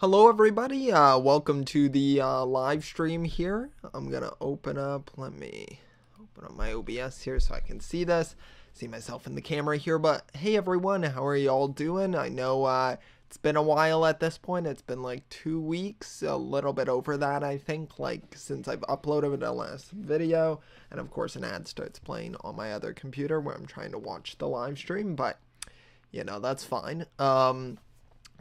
Hello everybody, welcome to the live stream here. I'm gonna let me open up my OBS here so I can see myself in the camera here. But hey everyone, how are y'all doing? I know it's been a while at this point. It's been like 2 weeks, a little bit over that I think, like since I've uploaded the last video. And of course an ad starts playing on my other computer where I'm trying to watch the live stream, but you know, that's fine.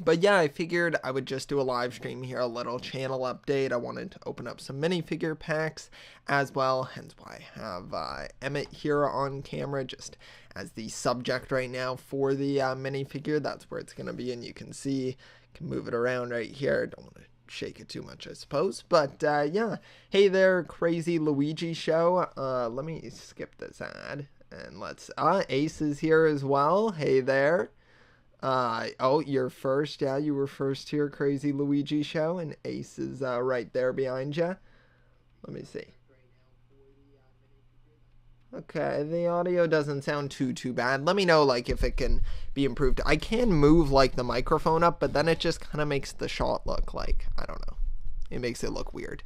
But yeah, I figured I would just do a live stream here, a little channel update. I wanted to open up some minifigure packs as well, hence why I have Emmett here on camera just as the subject right now for the minifigure. That's where it's going to be, and you can see, can move it around right here. Don't want to shake it too much, I suppose. But yeah, hey there, Crazy Luigi Show. Let me skip this ad, and let's, Ace is here as well. Hey there. Oh, you're first. Yeah, you were first here, Crazy Luigi Show, and Ace is right there behind you. Let me see. Okay, the audio doesn't sound too bad. Let me know, like, if it can be improved. I can move, like, the microphone up, but then it just kind of makes the shot look like, I don't know. It makes it look weird.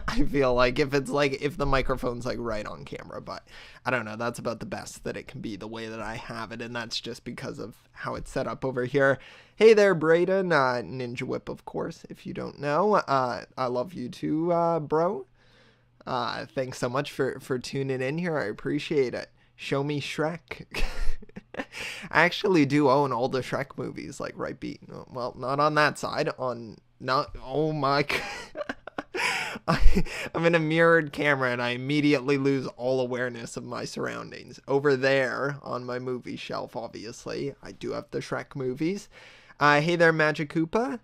I feel like if the microphone's like right on camera, but I don't know, that's about the best that it can be the way that I have it, and that's just because of how it's set up over here. Hey there, Brayden, Ninja Whip, of course, if you don't know. I love you too, bro. Thanks so much for tuning in here. I appreciate it. Show me Shrek. I actually do own all the Shrek movies, like well, not on that side, oh my god. I'm in a mirrored camera and I immediately lose all awareness of my surroundings. Over there on my movie shelf, obviously, I do have the Shrek movies. Hey there, Magic Koopa.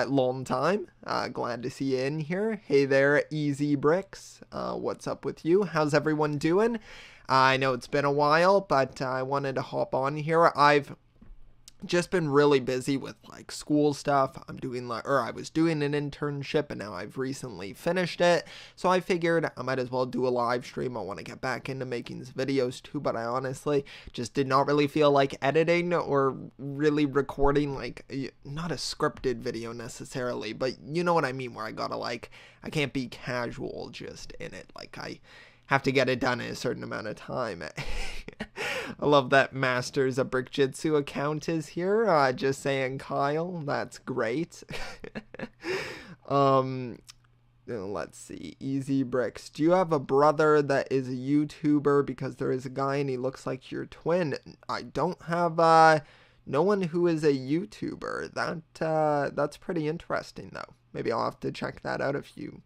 Long time. Glad to see you in here. Hey there, Easy Bricks. What's up with you? How's everyone doing? I know it's been a while, but I wanted to hop on here. I've just been really busy with like school stuff. I was doing an internship and now I've recently finished it. So I figured I might as well do a live stream. I want to get back into making videos too, but I honestly just did not really feel like editing or really recording, like, not a scripted video necessarily, but you know what I mean, where I gotta, like, I can't be casual just in it. Like, I have to get it done in a certain amount of time. I love that Masters of Brick Jitsu account is here. Just saying, Kyle, that's great. Let's see. Easy Bricks. Do you have a brother that is a YouTuber? Because there is a guy and he looks like your twin. I don't have no one who is a YouTuber. That's pretty interesting though. Maybe I'll have to check that out if you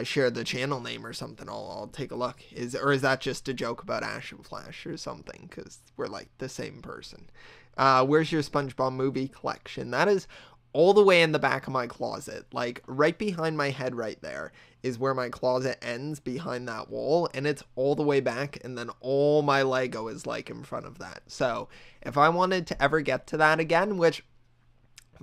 share the channel name or something. I'll take a look. Is that just a joke about Ash and Flash or something? Because we're like the same person. Where's your SpongeBob movie collection? That is all the way in the back of my closet. Like right behind my head right there is where my closet ends, behind that wall. And it's all the way back. And then all my Lego is like in front of that. So if I wanted to ever get to that again, which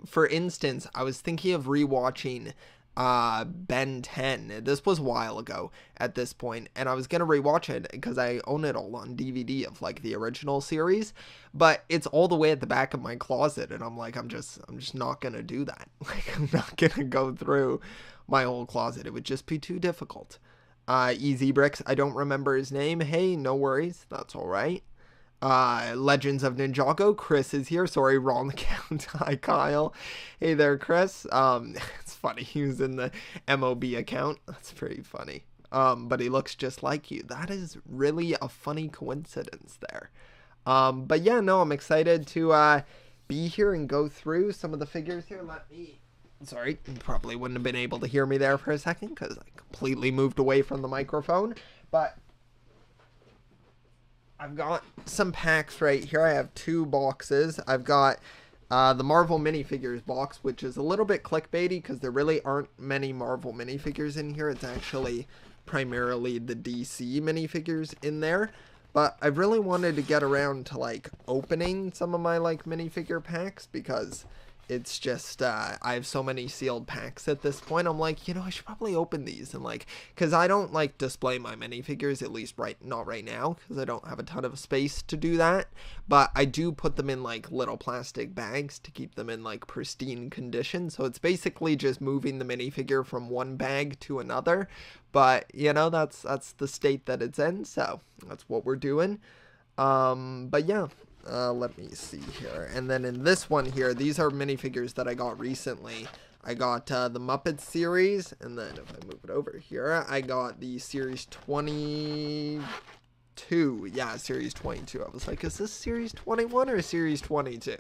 for instance, I was thinking of rewatching Ben 10. This was a while ago at this point, and I was gonna rewatch it because I own it all on DVD of like the original series, but it's all the way at the back of my closet, and I'm like, I'm just not gonna do that. Like, I'm not gonna go through my whole closet. It would just be too difficult. Easy Bricks, I don't remember his name. Hey, no worries, that's all right. Legends of Ninjago, Chris is here. Sorry, wrong account. Hi, Kyle. Hey there, Chris. It's funny, he was in the MOB account. That's pretty funny. But he looks just like you. That is really a funny coincidence there. But yeah, no, I'm excited to be here and go through some of the figures here. Sorry, you probably wouldn't have been able to hear me there for a second because I completely moved away from the microphone. But I've got some packs right here. I have 2 boxes. I've got the Marvel minifigures box, which is a little bit clickbaity because there really aren't many Marvel minifigures in here. It's actually primarily the DC minifigures in there. But I really wanted to get around to like opening some of my like minifigure packs because, it's just, I have so many sealed packs at this point. I'm like, you know, I should probably open these and like, because I don't like display my minifigures, at least not right now, because I don't have a ton of space to do that. But I do put them in like little plastic bags to keep them in like pristine condition. So it's basically just moving the minifigure from one bag to another. But you know, that's the state that it's in. So that's what we're doing. But yeah. Let me see here. And then in this one here, these are minifigures that I got recently. I got the Muppets series, and then if I move it over here, I got the series 22. Yeah, series 22. I was like, is this series 21 or series 22?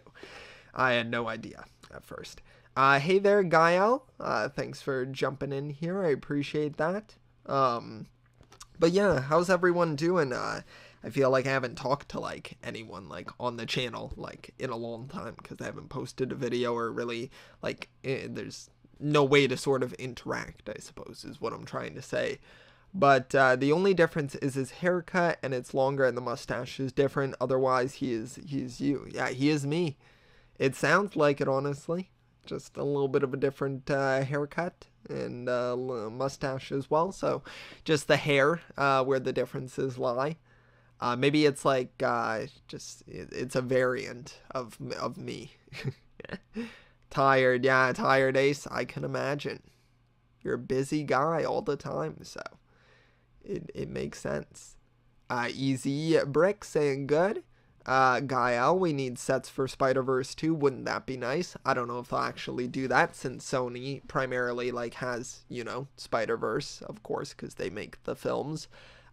I had no idea at first. Hey there, Gael. Thanks for jumping in here. I appreciate that. But yeah, how's everyone doing? I feel like I haven't talked to like anyone like on the channel like in a long time because I haven't posted a video or really like there's no way to sort of interact, I suppose is what I'm trying to say. But the only difference is his haircut, and it's longer, and the mustache is different. Otherwise he's you. Yeah, he is me. It sounds like it, honestly. Just a little bit of a different haircut and mustache as well. So just the hair where the differences lie. Maybe it's like, it's a variant of me. Tired, yeah, tired, Ace, I can imagine. You're a busy guy all the time, so it makes sense. Easy Brick saying good. Gael, we need sets for Spider-Verse 2, wouldn't that be nice? I don't know if they'll actually do that, since Sony primarily, like, has, you know, Spider-Verse, of course, because they make the films.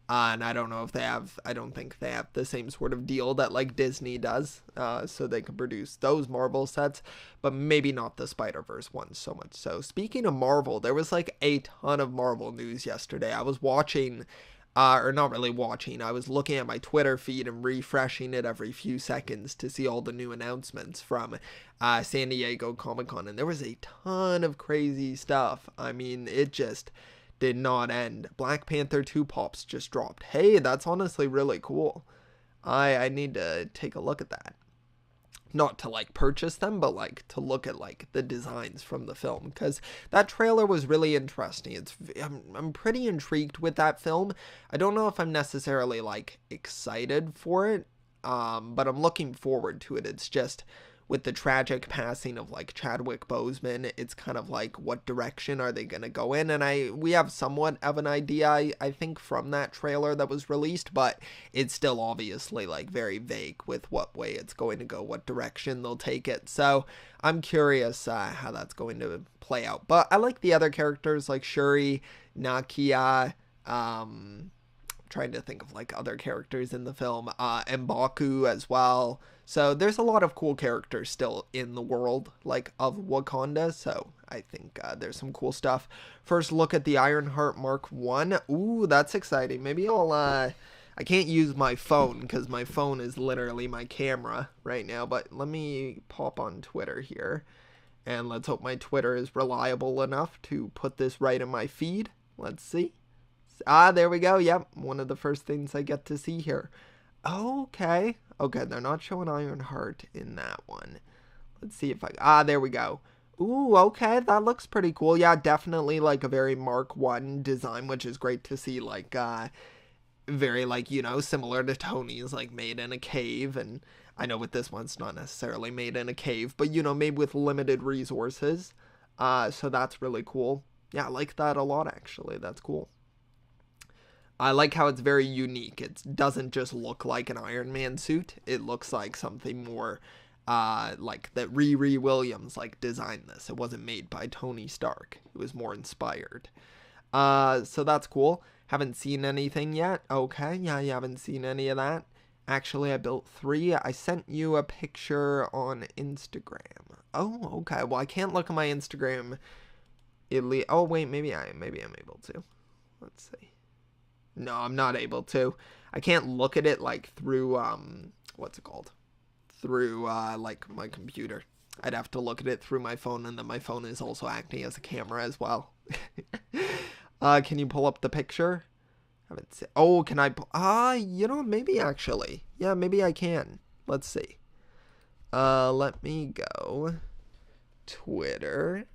And I don't know if they have, I don't think they have the same sort of deal that like Disney does, so they can produce those Marvel sets, but maybe not the Spider-Verse ones so much. So speaking of Marvel, there was like a ton of Marvel news yesterday. I was watching, or not really watching, I was looking at my Twitter feed and refreshing it every few seconds to see all the new announcements from San Diego Comic-Con, and there was a ton of crazy stuff. I mean, it just did not end. Black Panther 2 pops just dropped. Hey, that's honestly really cool. I need to take a look at that. Not to like purchase them, but like to look at like the designs from the film, because that trailer was really interesting. I'm pretty intrigued with that film. I don't know if I'm necessarily like excited for it, but I'm looking forward to it. It's just with the tragic passing of like Chadwick Boseman, it's kind of like, what direction are they gonna go in? And we have somewhat of an idea, I think, from that trailer that was released, but it's still obviously like very vague with what way it's going to go, what direction they'll take it. So I'm curious how that's going to play out. But I like the other characters like Shuri, Nakia, trying to think of like other characters in the film, M'Baku as well. So there's a lot of cool characters still in the world like of Wakanda, so I think there's some cool stuff. First look at the Ironheart Mark 1. Ooh, that's exciting. Maybe I'll I can't use my phone because my phone is literally my camera right now, but let me pop on Twitter here, and let's hope my Twitter is reliable enough to put this right in my feed. Let's see. There we go. Yep, one of the first things I get to see here. Okay, they're not showing Ironheart in that one. Let's see if there we go. Ooh, okay, that looks pretty cool. Yeah, definitely like a very Mark 1 design, which is great to see. Like, very like, you know, similar to Tony's, like made in a cave. And I know with this one, it's not necessarily made in a cave, but, you know, made with limited resources. So that's really cool. Yeah, I like that a lot, actually. That's cool. I like how it's very unique. It doesn't just look like an Iron Man suit. It looks like something more like that Riri Williams like designed this. It wasn't made by Tony Stark. It was more inspired. So that's cool. Haven't seen anything yet. Okay, yeah, you haven't seen any of that. Actually, I built 3. I sent you a picture on Instagram. Oh, okay. Well, I can't look at my Instagram. Oh, wait, maybe I'm able to. Let's see. No, I'm not able to. I can't look at it like through what's it called? Through like my computer. I'd have to look at it through my phone, and then my phone is also acting as a camera as well. Can you pull up the picture? Haven't seen. Oh, can I? You know, maybe actually. Yeah, maybe I can. Let's see. Let me go Twitter.com.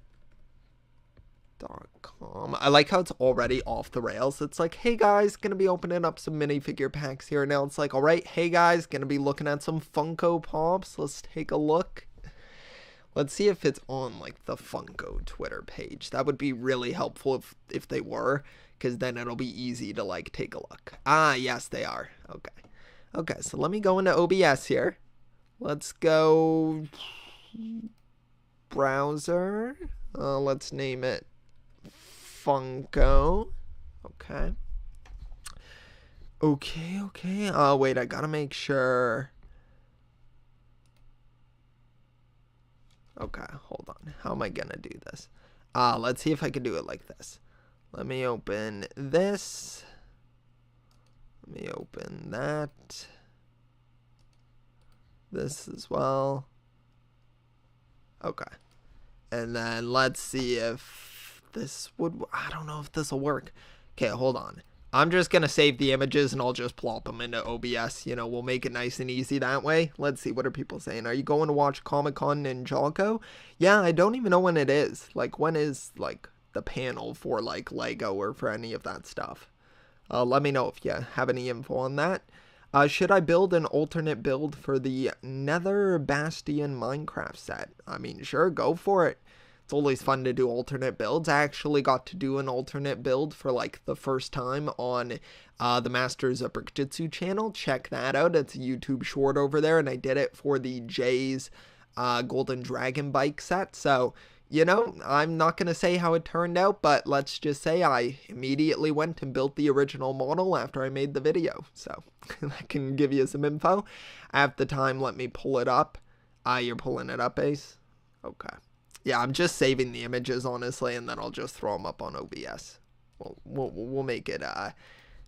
I like how it's already off the rails. It's like, hey guys, gonna be opening up some minifigure packs here. Now it's like, all right, hey guys, gonna be looking at some Funko Pops. Let's take a look. Let's see if it's on like the Funko Twitter page. That would be really helpful if they were, because then it'll be easy to like take a look. Ah, yes, they are. Okay. Okay, so let me go into OBS here. Let's go browser. Let's name it Funko. Okay. Okay. Wait, I gotta make sure. Okay, hold on. How am I gonna do this? Let's see if I can do it like this. Let me open this. Let me open that. This as well. Okay. And then let's see if this would... I don't know if this will work. Okay, hold on. I'm just going to save the images and I'll just plop them into OBS. You know, we'll make it nice and easy that way. Let's see, what are people saying? Are you going to watch Comic-Con Ninjago? Yeah, I don't even know when it is. Like, when is, like, the panel for, like, Lego or for any of that stuff? Let me know if you have any info on that. Should I build an alternate build for the Nether Bastion Minecraft set? I mean, sure, go for it. It's always fun to do alternate builds. I actually got to do an alternate build for like the first time on the Masters of Brickjutsu channel. Check that out. It's a YouTube short over there, and I did it for the Jay's Golden Dragon bike set. So, you know, I'm not going to say how it turned out, but let's just say I immediately went and built the original model after I made the video. So, I can give you some info. At the time, let me pull it up. You're pulling it up, Ace? Okay. Yeah, I'm just saving the images, honestly, and then I'll just throw them up on OBS. We'll make it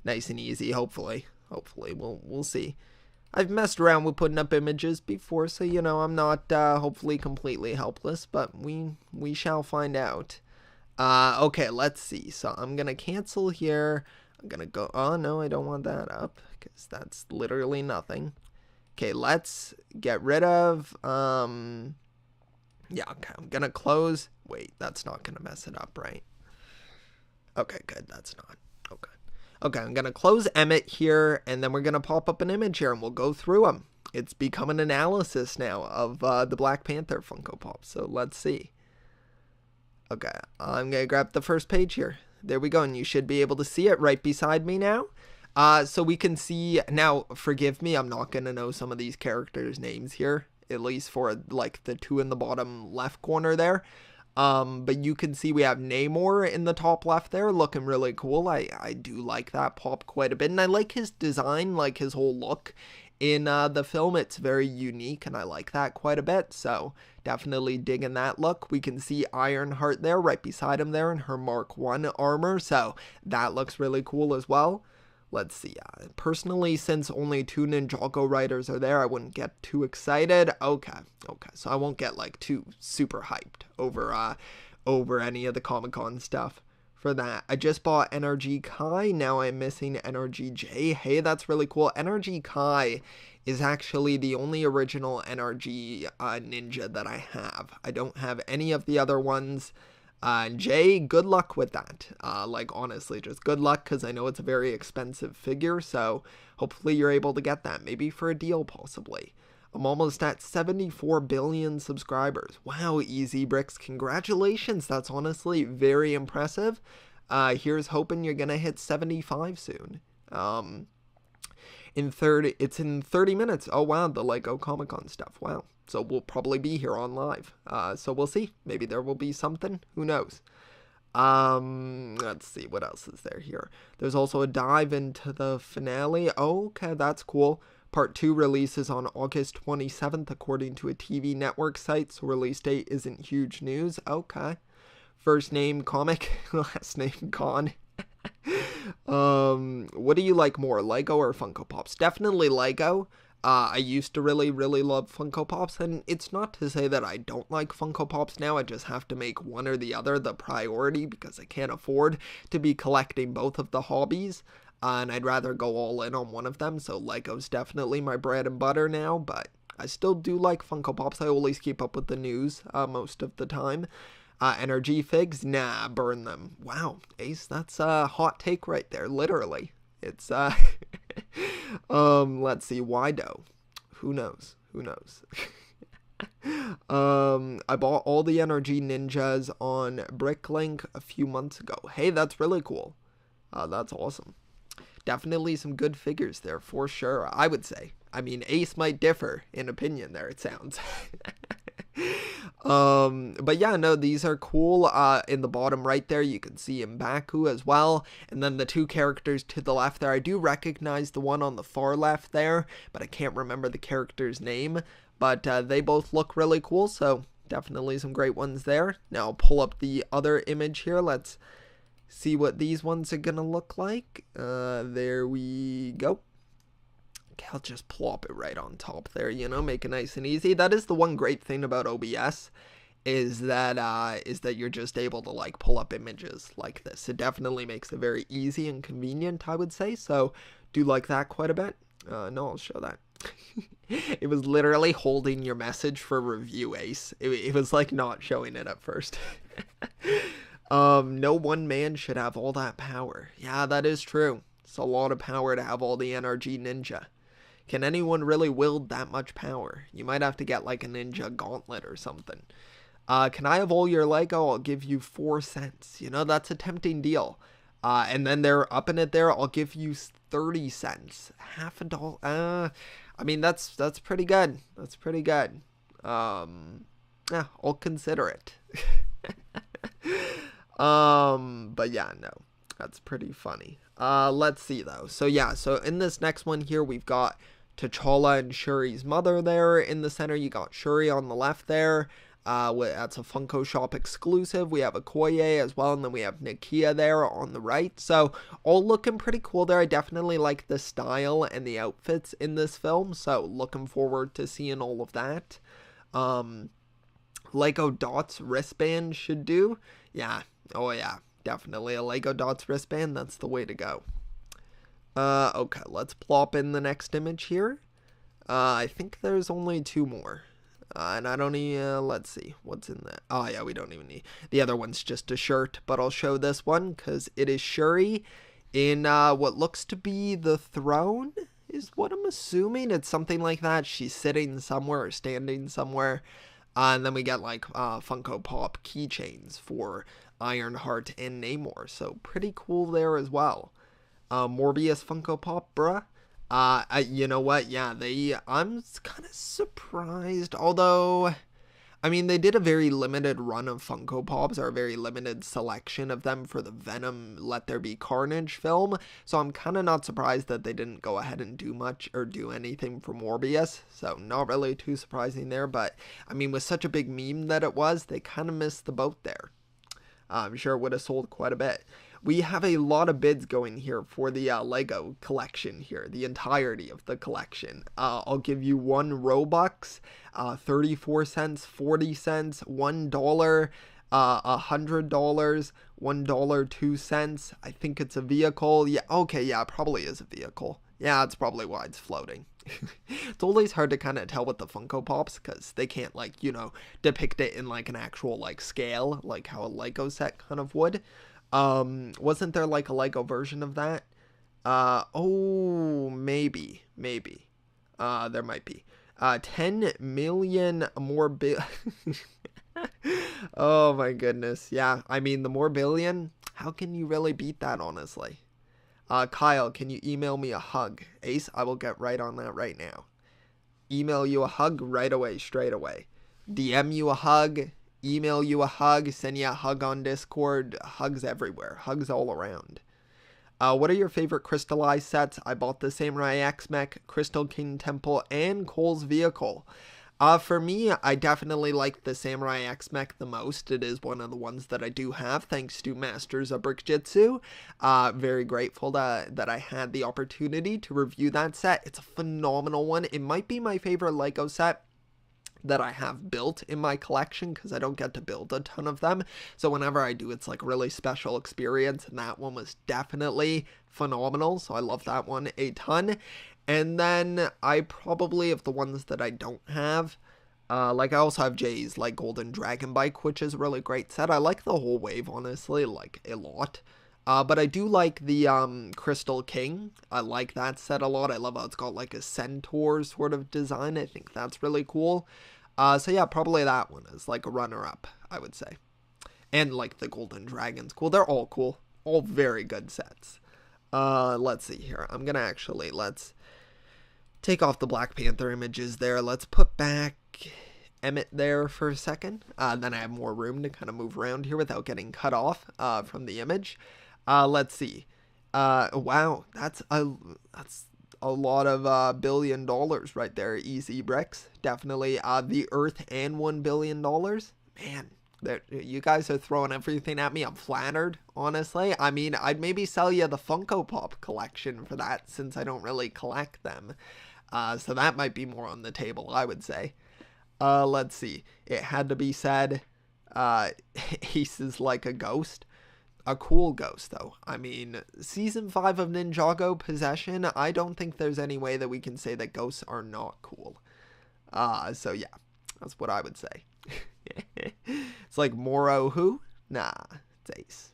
nice and easy, hopefully. Hopefully, we'll see. I've messed around with putting up images before, so, you know, I'm not hopefully completely helpless, but we shall find out. Okay, let's see. So I'm going to cancel here. I'm going to go... Oh, no, I don't want that up, because that's literally nothing. Okay, let's get rid of... Yeah, okay, I'm going to close. Wait, that's not going to mess it up, right? Okay, good, that's not. Okay. Okay, I'm going to close Emmett here, and then we're going to pop up an image here, and we'll go through them. It's become an analysis now of the Black Panther Funko Pop, so let's see. Okay, I'm going to grab the first page here. There we go, and you should be able to see it right beside me now. So we can see, now, forgive me, I'm not going to know some of these characters' names here, at least for, like, the two in the bottom left corner there. But you can see we have Namor in the top left there, looking really cool. I do like that pop quite a bit, and I like his design, like his whole look in the film. It's very unique, and I like that quite a bit, so definitely digging that look. We can see Ironheart there, right beside him there in her Mark 1 armor, so that looks really cool as well. Let's see, personally, since only 2 Ninjago writers are there, I wouldn't get too excited. Okay, so I won't get, like, too super hyped over any of the Comic-Con stuff for that. I just bought Nrg Kai, now I'm missing Nrg J. Hey, that's really cool. Nrg Kai is actually the only original Nrg ninja that I have. I don't have any of the other ones. Jay, good luck with that. Like, honestly, just good luck, because I know it's a very expensive figure, so hopefully you're able to get that, maybe for a deal, possibly. I'm almost at 74 billion subscribers. Wow, Easy Bricks, congratulations, that's honestly very impressive. Here's hoping you're gonna hit 75 soon. It's in 30 minutes. Oh, wow, the Lego Comic-Con stuff, wow. So we'll probably be here on live. So we'll see. Maybe there will be something. Who knows? Let's see. What else is there here? There's also a dive into the finale. Oh, okay, that's cool. Part 2 releases on August 27th, according to a TV network site. So release date isn't huge news. Okay. First name comic, last name con. What do you like more, Lego or Funko Pops? Definitely Lego. I used to really love Funko Pops, and it's not to say that I don't like Funko Pops now. I just have to make one or the other the priority, because I can't afford to be collecting both of the hobbies, and I'd rather go all in on one of them. So Lego's definitely my bread and butter now, but I still do like Funko Pops. I always keep up with the news most of the time. Nrg figs, nah, burn them. Wow, Ace, that's a hot take right there, literally. It's let's see, why though? Who knows? Who knows? I bought all the Nrg ninjas on Bricklink a few months ago. Hey, that's really cool. That's awesome. Definitely some good figures there for sure, I would say. I mean, Ace might differ in opinion there, it sounds. But yeah, no, these are cool. In the bottom right there, you can see M'Baku as well. And then the two characters to the left there, I do recognize the one on the far left there, but I can't remember the character's name. But they both look really cool, so definitely some great ones there. Now I'll pull up the other image here. Let's see what these ones are gonna look like. There we go. I'll just plop it right on top there, you know, make it nice and easy. That is the one great thing about OBS, is that you're just able to like pull up images like this. It definitely makes it very easy and convenient, I would say. So do like that quite a bit. No, I'll show that. It was literally holding your message for review, Ace. It was like not showing it at first. No one man should have all that power. Yeah, that is true. It's a lot of power to have all the Nrg ninja. Can anyone really wield that much power? You might have to get like a ninja gauntlet or something. Can I have all your Lego? I'll give you 4 cents. You know, that's a tempting deal. And then they're upping it there. I'll give you 30 cents. Half a dollar. I mean, that's pretty good. That's pretty good. Yeah, I'll consider it. But yeah, no, that's pretty funny. Let's see though. So yeah, so in this next one here, we've got T'Challa and Shuri's mother there in the center. You got Shuri on the left there. That's a Funko Shop exclusive. We have a Okoye as well, and then we have Nakia there on the right. So all looking pretty cool there. I definitely like the style and the outfits in this film, so looking forward to seeing all of that. Lego Dots wristband should do. Yeah, oh yeah, definitely a Lego Dots wristband. That's the way to go. Okay, let's plop in the next image here. I think there's only 2 more. And I don't even, let's see, what's in that? Oh yeah, we don't even need, the other one's just a shirt, but I'll show this one, because it is Shuri in, what looks to be the throne, is what I'm assuming. It's something like that. She's sitting somewhere or standing somewhere. And then we get, like, Funko Pop keychains for Ironheart and Namor, so pretty cool there as well. Morbius Funko Pop, bruh. You know what? Yeah, I'm kind of surprised. Although, I mean, they did a very limited run of Funko Pops, or a very limited selection of them for the Venom Let There Be Carnage film. So I'm kind of not surprised that they didn't go ahead and do much or do anything for Morbius. So not really too surprising there. But, I mean, with such a big meme that it was, they kind of missed the boat there. I'm sure it would have sold quite a bit. We have a lot of bids going here for the Lego collection here, the entirety of the collection. I'll give you 1 Robux, 34 cents, 40 cents, $1, $100, $1, 2 cents. I think it's a vehicle. Yeah, okay, yeah, it probably is a vehicle. Yeah, that's probably why it's floating. It's always hard to kind of tell with the Funko Pops, because they can't, like, you know, depict it in, like, an actual, like, scale, like how a Lego set kind of would. Wasn't there like a Lego version of that? Oh, maybe. There might be. 10 million more oh my goodness. Yeah, I mean, the more billion, how can you really beat that, honestly? Kyle, can you email me a hug? Ace, I will get right on that right now. Email you a hug right away, straight away. DM you a hug. Email you a hug, send you a hug on Discord, hugs everywhere, hugs all around. What are your favorite crystallized sets? I bought the Samurai X-Mech, Crystal King Temple, and Cole's Vehicle. For me, I definitely like the Samurai X-Mech the most. It is one of the ones that I do have, thanks to Masters of Brickjitsu. Very grateful that I had the opportunity to review that set. It's a phenomenal one. It might be my favorite Lego set that I have built in my collection, because I don't get to build a ton of them, so whenever I do, it's like a really special experience, and that one was definitely phenomenal, so I love that one a ton. And then I probably, of the ones that I don't have, like I also have Jay's like Golden Dragon Bike, which is a really great set. I like the whole wave, honestly, like a lot. But I do like the Crystal King. I like that set a lot. I love how it's got like a centaur sort of design. I think that's really cool. So yeah, probably that one is like a runner-up, I would say. And like the Golden Dragon's cool. They're all cool. All very good sets. Let's see here. I'm gonna actually, let's take off the Black Panther images there. Let's put back Emmett there for a second. Then I have more room to kind of move around here without getting cut off from the image. Let's see. Wow, that's a lot of $1 billion right there. Easy bricks. Definitely the Earth and $1 billion. Man, you guys are throwing everything at me. I'm flattered, honestly. I mean, I'd maybe sell you the Funko Pop collection for that, since I don't really collect them. So that might be more on the table, I would say. Let's see. It had to be said, Ace is like a ghost. A cool ghost, though. I mean, Season 5 of Ninjago Possession, I don't think there's any way that we can say that ghosts are not cool. So yeah, that's what I would say. It's like Moro who? Nah, it's Ace.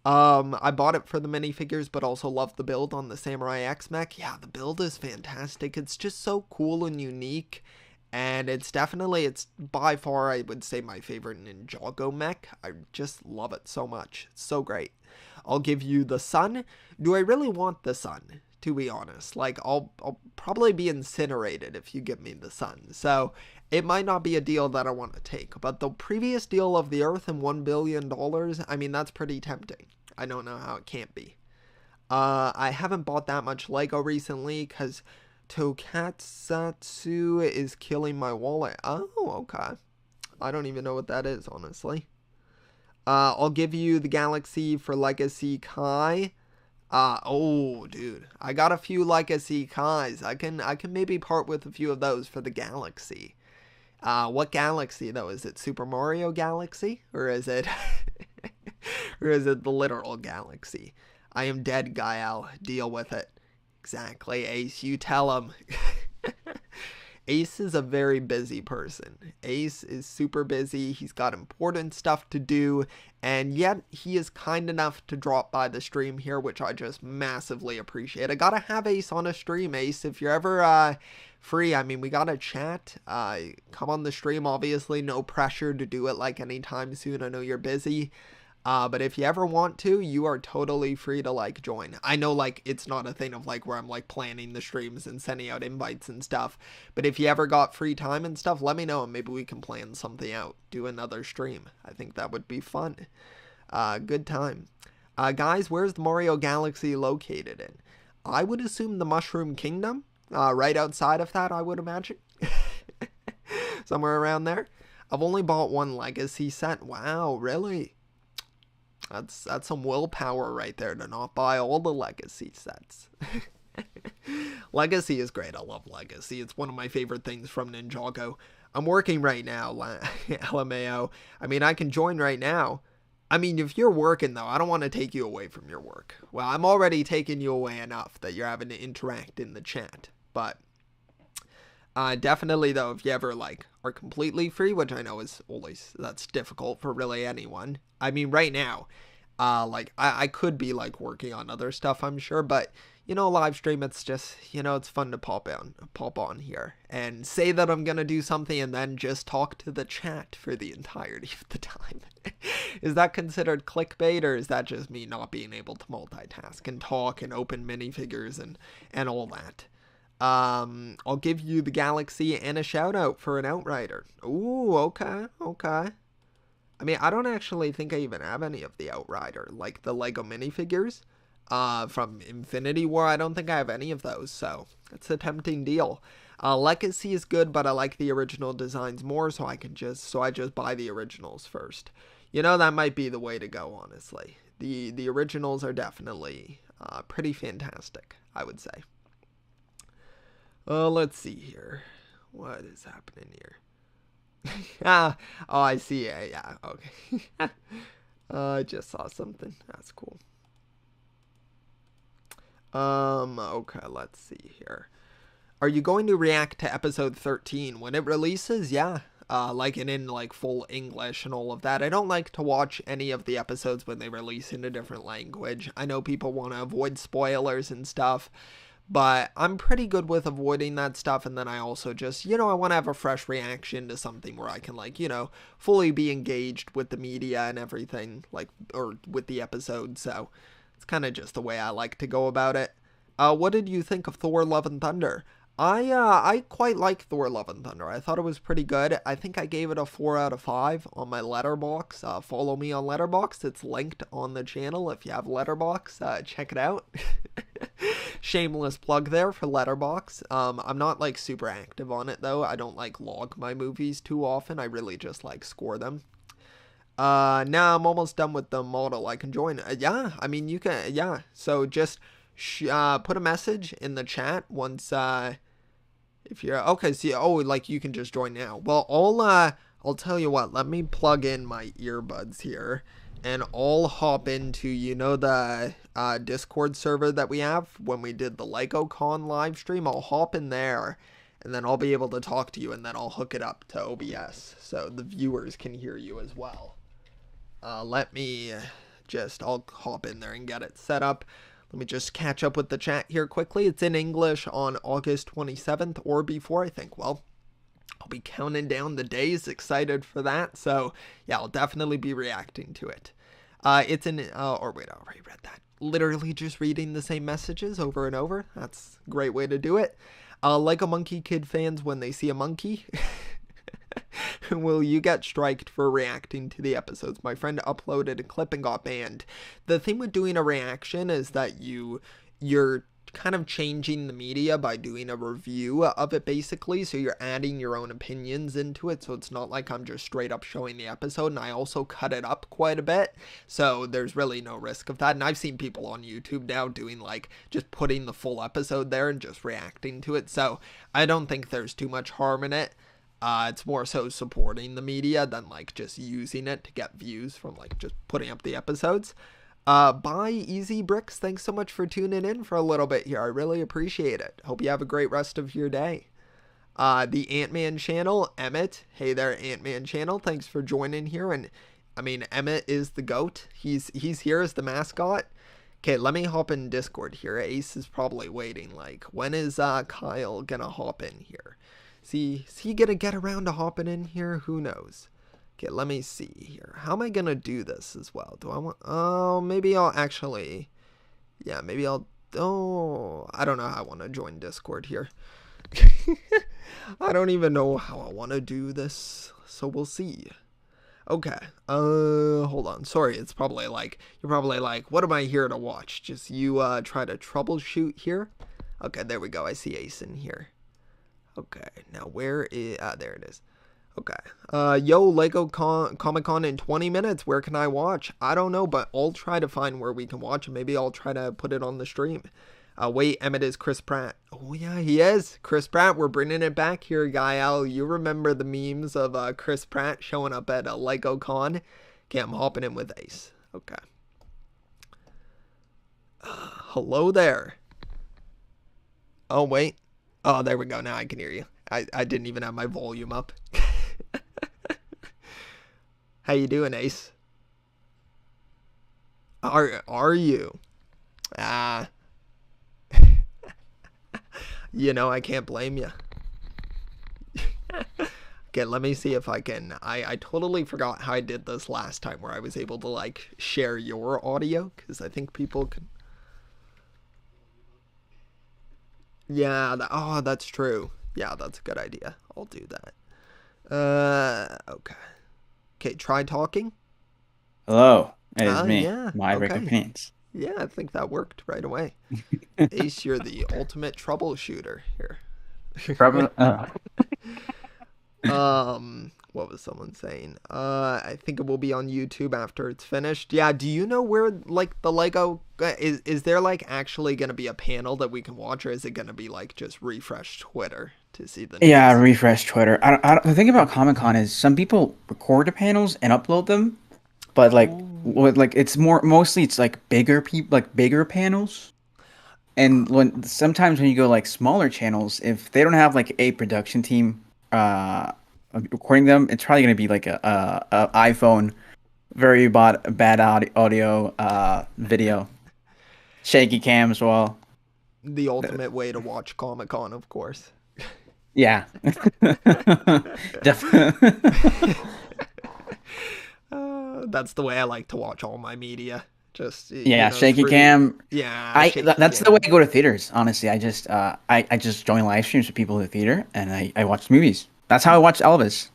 I bought it for the minifigures, but also loved the build on the Samurai X mech. Yeah, the build is fantastic. It's just so cool and unique. And it's by far, I would say, my favorite Ninjago mech. I just love it so much. It's so great. I'll give you the sun. Do I really want the sun, to be honest? Like, I'll probably be incinerated if you give me the sun. So, it might not be a deal that I want to take. But the previous deal of the Earth and $1 billion, I mean, that's pretty tempting. I don't know how it can't be. I haven't bought that much Lego recently because Tokatsatsu is killing my wallet. Oh, okay. I don't even know what that is, honestly. I'll give you the Galaxy for Nrg Kai. Oh, dude. I got a few Nrg Kais. I can maybe part with a few of those for the Galaxy. What Galaxy, though? Is it Super Mario Galaxy? Or is it... or is it the literal Galaxy? I am dead, Gael. Deal with it. Exactly, Ace, you tell him. Ace is a very busy person. Ace is super busy. He's got important stuff to do, and yet he is kind enough to drop by the stream here, which I just massively appreciate. I gotta have Ace on a stream, Ace. If you're ever free, I mean, we gotta chat. Come on the stream, obviously. No pressure to do it like anytime soon. I know you're busy. But if you ever want to, you are totally free to, like, join. I know, like, it's not a thing of, like, where I'm, like, planning the streams and sending out invites and stuff. But if you ever got free time and stuff, let me know and maybe we can plan something out. Do another stream. I think that would be fun. Good time. Guys, where's the Mario Galaxy located in? I would assume the Mushroom Kingdom. Right outside of that, I would imagine. Somewhere around there. I've only bought one Legacy set. Wow, really? That's some willpower right there to not buy all the Legacy sets. Legacy is great. I love Legacy. It's one of my favorite things from Ninjago. I'm working right now, LMAO. I mean, I can join right now. I mean, if you're working, though, I don't want to take you away from your work. Well, I'm already taking you away enough that you're having to interact in the chat. But definitely, though, if you ever, like, are completely free, which I know is always, that's difficult for really anyone. I mean, right now, like, I could be, like, working on other stuff, I'm sure, but, you know, live stream, it's just, you know, it's fun to pop on here and say that I'm gonna do something and then just talk to the chat for the entirety of the time. Is that considered clickbait, or is that just me not being able to multitask and talk and open minifigures and all that? I'll give you the Galaxy and a shout out for an Outrider. Ooh, okay. I mean, I don't actually think I even have any of the Outrider, like the Lego minifigures, from Infinity War. I don't think I have any of those, so it's a tempting deal. Legacy is good, but I like the original designs more, so I just buy the originals first. You know, that might be the way to go, honestly. The originals are definitely, pretty fantastic, I would say. Let's see here. What is happening here? Oh, I see. Yeah, okay. I just saw something. That's cool. Okay, let's see here. Are you going to react to episode 13 when it releases? Yeah. Like in like full English and all of that. I don't like to watch any of the episodes when they release in a different language. I know people want to avoid spoilers and stuff, but I'm pretty good with avoiding that stuff. And then I also just, I want to have a fresh reaction to something where I can like, fully be engaged with the media and everything, like, or with the episode. So it's kind of just the way I like to go about it. What did you think of Thor: Love and Thunder? I quite like Thor: Love and Thunder. I thought it was pretty good. I think I gave it a 4 out of 5 on my Letterbox. Follow me on Letterbox. It's linked on the channel. If you have Letterbox, check it out. Shameless plug there for Letterbox. I'm not like super active on it though. I don't like log my movies too often. I really just like score them. Now I'm almost done with the model. I can join. Yeah, I mean you can. Yeah, so just put a message in the chat once. If you're okay, see, like you can just join now. Well, I'll tell you what. Let me plug in my earbuds here, and I'll hop into the Discord server that we have when we did the Lego Con live stream. I'll hop in there, and then I'll be able to talk to you, and then I'll hook it up to OBS so the viewers can hear you as well. Let me I'll hop in there and get it set up. Let me just catch up with the chat here quickly. It's in English on August 27th or before, I think. Well, I'll be counting down the days, excited for that. So, yeah, I'll definitely be reacting to it. It's in, or wait, I already read that. Literally just reading the same messages over and over. That's a great way to do it. Lego Monkey Kid fans, when they see a monkey... Will you get striked for reacting to the episodes? My friend uploaded a clip and got banned. The thing with doing a reaction is that you're kind of changing the media by doing a review of it basically, so you're adding your own opinions into it, so it's not like I'm just straight up showing the episode, and I also cut it up quite a bit, so there's really no risk of that. And I've seen people on YouTube now doing like just putting the full episode there and just reacting to it, so I don't think there's too much harm in it. It's more so supporting the media than like just using it to get views from like just putting up the episodes. Bye, Easy Bricks. Thanks so much for tuning in for a little bit here. I really appreciate it. Hope you have a great rest of your day. The Ant-Man channel, Emmett. Hey there, Ant-Man channel. Thanks for joining here. And I mean, Emmett is the GOAT. He's here as the mascot. Okay, let me hop in Discord here. Ace is probably waiting. Like, when is Kyle gonna hop in here? Is he gonna get around to hopping in here? Who knows? Okay, let me see here. How am I gonna do this as well? Do I want... Oh, maybe I'll actually... Yeah, maybe I'll... Oh, I don't know how I want to join Discord here. I don't even know how I want to do this. So we'll see. Okay. Hold on. Sorry, it's probably like... You're probably like, what am I here to watch? Just you try to troubleshoot here? Okay, there we go. I see Ace in here. Okay, now where is... there it is. Okay. Yo, Lego Comic-Con in 20 minutes. Where can I watch? I don't know, but I'll try to find where we can watch. And maybe I'll try to put it on the stream. Wait, Emmett is Chris Pratt. Oh, yeah, he is. Chris Pratt, we're bringing it back here, Gael. You remember the memes of Chris Pratt showing up at a Lego Con? Okay, I'm hopping in with Ace. Okay. Hello there. Oh, wait. Oh, there we go. Now I can hear you. I didn't even have my volume up. How you doing, Ace? Are you? You know, I can't blame you. Okay, let me see if I can. I totally forgot how I did this last time, where I was able to like share your audio, because I think people can. Yeah, oh, that's true. Yeah, that's a good idea. I'll do that. Okay. Okay, try talking. Hello, it is me, Yeah, my okay. recompense. Yeah, I think that worked right away. Ace, you're the ultimate troubleshooter here. Probably. What was someone saying? I think it will be on YouTube after it's finished. Yeah, do you know where, like, the Lego... Is there, like, actually going to be a panel that we can watch, or is it going to be, like, just refresh Twitter to see the news? Yeah, refresh Twitter. The thing about Comic-Con is some people record the panels and upload them, but, like, it's mostly it's, like, bigger panels. And when sometimes when you go like smaller channels, if they don't have like a production team uh recording them, it's probably gonna be like a iPhone very bad audio video, shaky cam as well. The ultimate way to watch Comic Con, of course. Yeah, definitely. That's the way I like to watch all my media. Just Yeah, shaky through. cam. Yeah, shaky That's the way I cam. go to theaters. Honestly, I just join live streams with people in the theater and I watch movies. That's how I watch Elvis.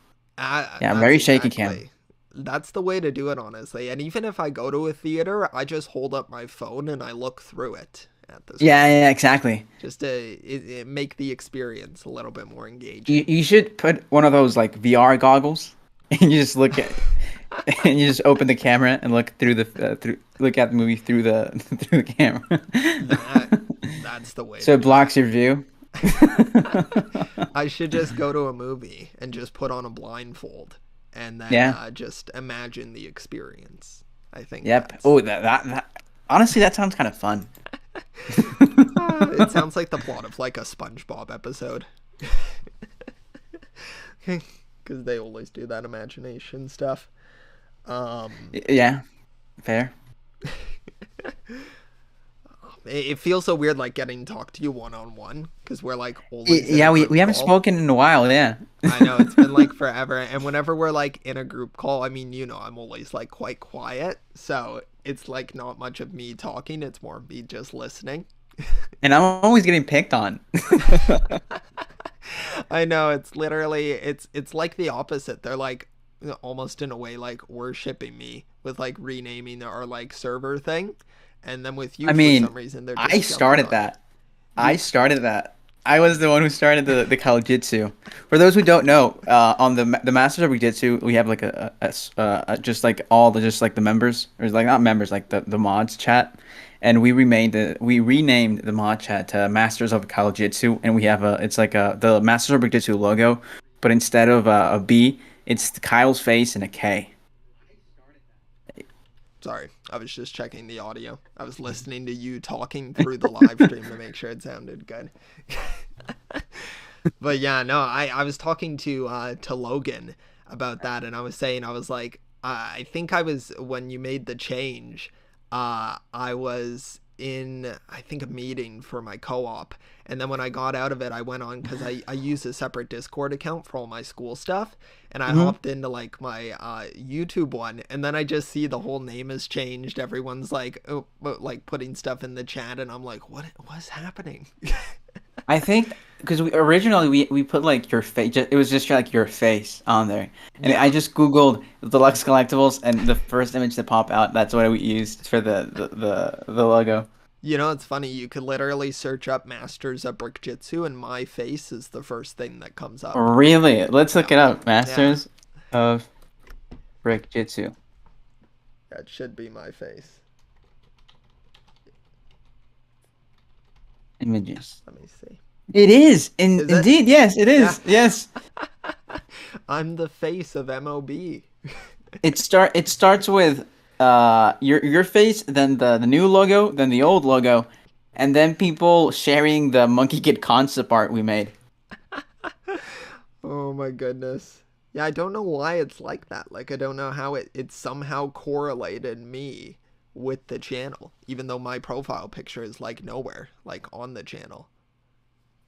Yeah, That's very shaky cam. exactly. That's the way to do it, honestly. And even if I go to a theater, I just hold up my phone and I look through it at this Yeah, point, yeah, exactly. just to make the experience a little bit more You engaging. you should put one of those like VR goggles and you just look at and you just open the camera and look through the through look at the movie through the through the camera. That that's the way So to it do blocks your view. it. I should just go to a movie and just put on a blindfold and then Yeah. just imagine the experience. I think Yep. that's. Oh, that honestly that sounds kind of fun. It sounds like the plot of like a Spongebob episode. Because they always do that imagination stuff. Yeah, fair. It feels so weird like getting to talk to you one on one because we're like always in a Yeah, we group haven't call. spoken in a while, yeah. I know it's been like forever, and whenever we're like in a group call, I mean, I'm always like quite quiet, so it's like not much of me talking. It's more of me just listening. And I'm always getting picked on. I know it's literally it's like the opposite. They're like almost in a way like worshiping me with like renaming our like server thing, and then with I you for some mean, reason they're I just jumping started on it. that. I You started that. I was the one who started the Kalajitsu. For those who don't know, on the Masters of Jiu-Jitsu, we have like just like all the just like the members, or like not members, like the mods chat, and we renamed the mod chat to Masters of Jiu-Jitsu, and we have it's like the Masters of Jiu-Jitsu logo, but instead of a B, it's Kyle's face and a K. Sorry, I was just checking the audio. I was listening to you talking through the live stream to make sure it sounded good. But yeah, no, I was talking to Logan about that, and I was saying I was like, I think I was when you made the change. I was in I think a meeting for my co-op, and then when I got out of it, I went on because I use a separate Discord account for all my school stuff, and I Hmm. hopped into like my YouTube one, and then I just see the whole name has changed. Everyone's like, oh, like putting stuff in the chat, and I'm like, what's happening? I think because originally we put like your face, it was just like your face on there, and I Yeah. just googled deluxe collectibles, and the first image that pop out, that's what we used for the logo. It's funny. You could literally search up Masters of Brickjitsu, and my face is the first thing that comes up. Really? Let's Yeah. look it up. Yeah. Masters of Brick Jitsu That should be my face. images. Let me see. It is, Is it? indeed, yes, it Yeah. is. Yes, I'm the face of MOB. it starts with your face, then the new logo, then the old logo, and then people sharing the Monkey Kid concept art we made. Oh my goodness. Yeah, I don't know why it's like that. Like, I don't know how it somehow correlated me with the channel, even though my profile picture is like nowhere, like on the channel.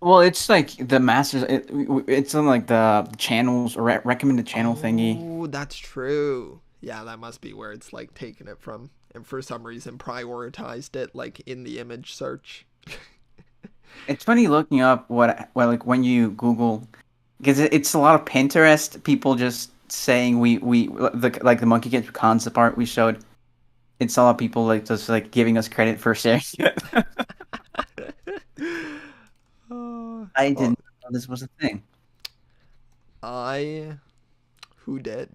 Well, it's like the masters. It's on like the channels recommended channel thingy. Oh, that's true. Yeah, that must be where it's like taken it from. And for some reason prioritized it like in the image search. It's funny looking up what like when you Google because it's a lot of Pinterest people just saying we like the monkey kid concept art we showed. It's a lot of people like just like giving us credit for sharing it. uh, I well, didn't know this was a thing. I who did?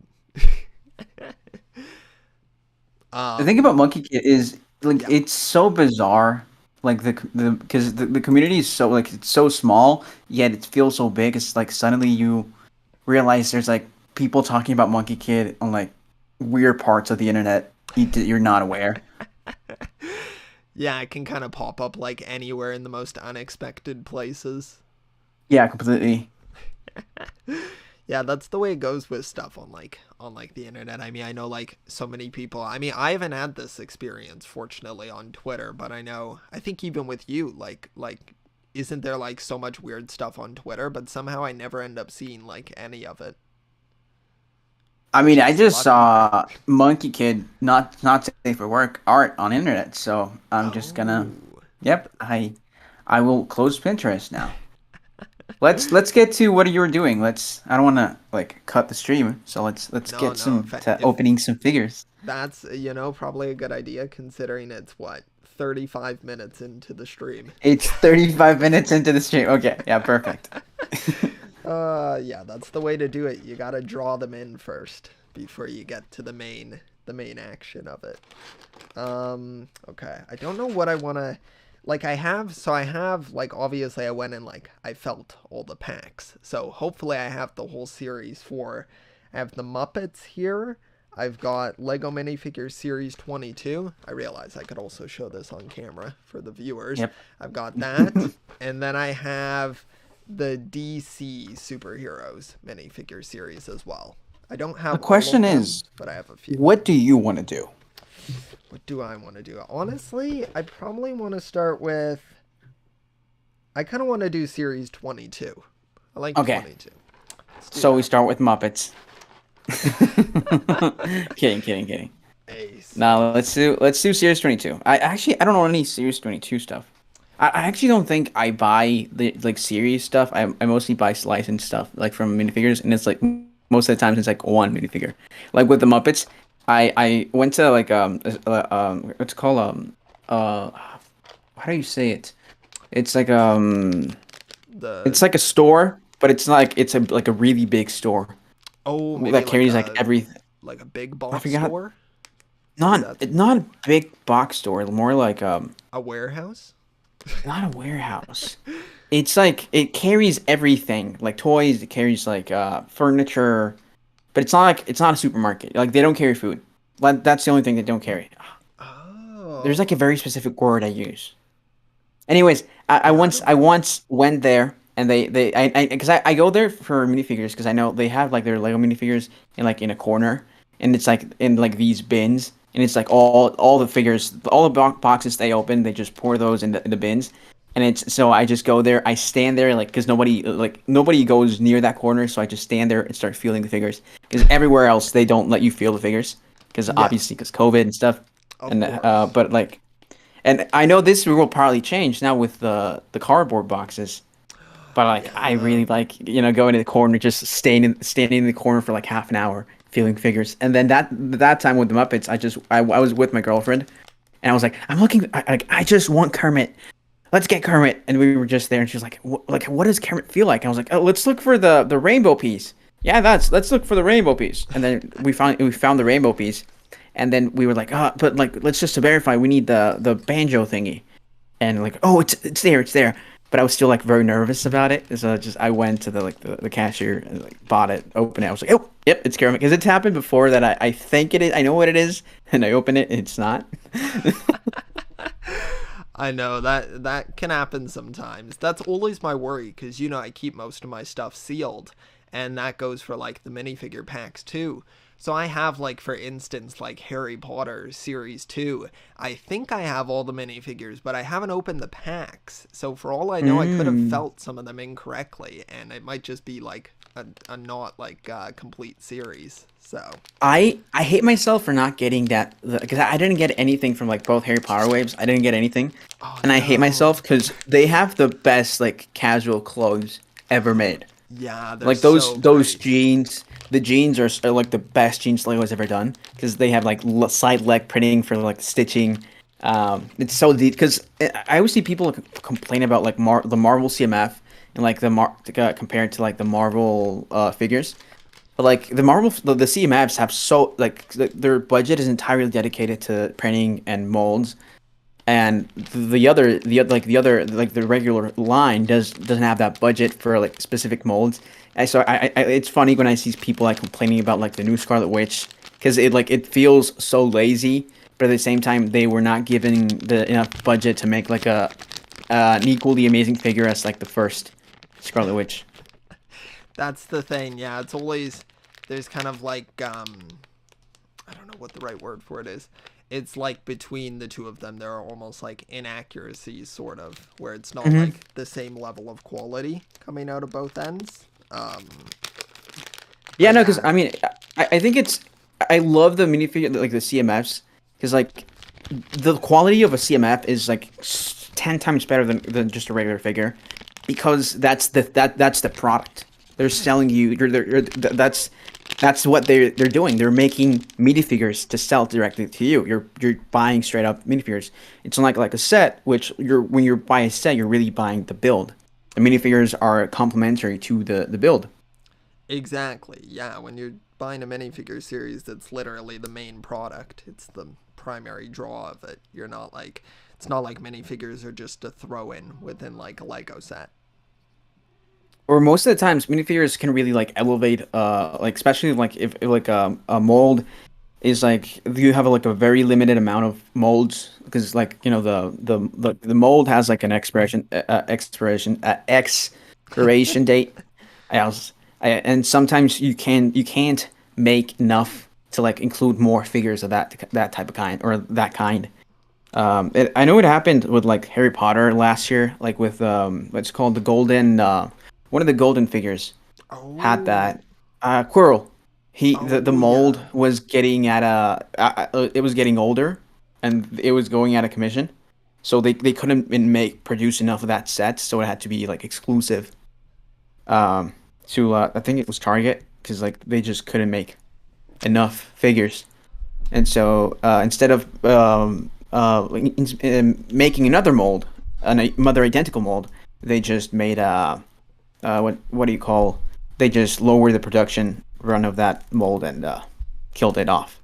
The thing um about Monkey Kid is like yeah. it's so bizarre. Like the because the community is so like it's so small yet it feels so big. It's like suddenly you realize there's like people talking about Monkey Kid on like weird parts of the internet you're not aware. Yeah, it can kind of pop up like anywhere in the most unexpected places. Yeah, completely. Yeah, that's the way it goes with stuff on like the internet. I mean, I know like so many people. I mean, I haven't had this experience fortunately on Twitter, but I think even with you like isn't there like so much weird stuff on Twitter, but somehow I never end up seeing like any of it, I which mean, I is just lucky. saw Monkey Kid not safe for work art on internet, so I'm just gonna. Oh. Yep, I will close Pinterest now. Let's get to what you were doing. I don't want to like cut the stream, so let's No, get no, some if to if opening some figures. that's, probably a good idea considering it's what 35 minutes into the stream. It's 35 minutes into the stream. Okay, yeah, perfect. Yeah, that's the way to do it. You got to draw them in first before you get to the main action of it. Okay. I don't know what I want to like I have like obviously I went and like I felt all the packs. So hopefully I have the whole series for I have the Muppets here. I've got Lego Minifigures Series 22. I realize I could also show this on camera for the viewers. Yep. I've got that. And then I have the DC Superheroes minifigure series as well. I don't The have all question of them, is, but I have a few. what do you want to do? What do I want to do? Honestly, I probably want to start with. I kind of want to do series 22. I like Okay, 22. Let's do so we that. start with Muppets. Kidding. Ace. Now let's do Series 22. I don't know any Series 22 stuff. I actually don't think I buy the like series stuff. I mostly buy licensed stuff like from minifigures, and it's like most of the times it's like one minifigure. Like with the Muppets, I went to like what's it called uh how do you say it? It's like The it's like a store, but it's not like it's a like a really big store oh maybe that carries like every. like a big I box forgot. store. Maybe Not that's not a big box store, more like a warehouse. not a warehouse. It's like it carries everything, like toys, it carries like furniture, but it's not a supermarket. Like they don't carry food. Like that's the only thing they don't carry. There's like a Oh very specific word I use. Anyways, yeah, I don't I know. once went there and they because I go there for minifigures because I know they have like their Lego minifigures in like in a corner and it's like in like these bins and it's like all the figures all the boxes they open they just pour those in the bins and it's so I just go there I stand there like because nobody goes near that corner so I just stand there and start feeling the figures because everywhere else they don't let you feel the figures because Yeah, obviously because COVID and stuff of and course. but like and I know this will probably change now with the cardboard boxes, but like I Yeah. really like going to the corner, just standing in the corner for like half an hour, feeling figures. And then that time with the Muppets, I was with my girlfriend, and I was like, I'm looking, I just want Kermit. Let's get Kermit. And we were just there, and she was like, what does Kermit feel like? I was like, oh, let's look for the rainbow piece. Yeah, let's look for the rainbow piece. And then we found the rainbow piece, and then we were like, but like let's just to verify, we need the banjo thingy, and like, oh, it's there. But I was still like very nervous about it, so I went to the cashier and like bought it, opened it. I was like, oh, yep, it's Kermit because it's happened before that I think it is, I know what it is, and I open it, and it's not. I know that can happen sometimes. That's always my worry because I keep most of my stuff sealed, and that goes for like the minifigure packs too. So I have like for instance like Harry Potter series 2. I think I have all the minifigures, but I haven't opened the packs. So for all I know I could have Mm. felt some of them incorrectly and it might just be like a not like complete series. So, I hate myself for not getting that because I didn't get anything from like both Harry Potter waves. I didn't get anything, oh and I hate no. myself because they have the best like casual clothes ever made. Yeah, they're Like those so those great. jeans, the jeans are like the best jeans Lego has ever done because they have like side leg printing for like stitching. It's so deep because I always see people complain about like the Marvel CMF and like compared to like the Marvel figures. But like the CMFs have so like their budget is entirely dedicated to printing and molds, and the regular line doesn't have that budget for like specific molds. And so it's funny when I see people like complaining about like the new Scarlet Witch because it feels so lazy but at the same time, they were not given the enough budget to make like an equally amazing figure as like the first Scarlet Witch. That's the thing. Yeah, it's always there's kind of like I don't know what the right word for it is. It's like between the two of them, there are almost like inaccuracies, sort of, where it's not like the same level of quality coming out of both ends. Yeah, But no, because yeah, I mean, I think I love the minifigure, like the CMFs, because like the quality of a CMF is like 10 times better than just a regular figure, because that's the product they're selling you. That's what they're doing. They're making minifigures to sell directly to you. You're buying straight up minifigures. It's not like a set, which when you buy a set, you're really buying the build. The minifigures are complementary to the build. exactly. Yeah, when you're buying a minifigure series, that's literally the main product. It's the primary draw of it. You're not like it's not like minifigures are just a throw in within like a Lego set. Or most of the times minifigures can really like elevate like especially like if like a mold is like you have like a very limited amount of molds because like you know the mold has like an expiration date. I was and sometimes you can't make enough to like include more figures of that type of kind or that kind. I know it happened with like Harry Potter last year, like with what's called the golden one of the golden figures had Oh, that Quirrell. The oh mold yeah. was getting at it was getting older, and it was going out of commission, so they couldn't produce enough of that set, so it had to be like exclusive um to I think it was Target because like they just couldn't make enough figures. And so instead of making another mold, another identical mold, they just made what do you call? They just lowered the production run of that mold and killed it off.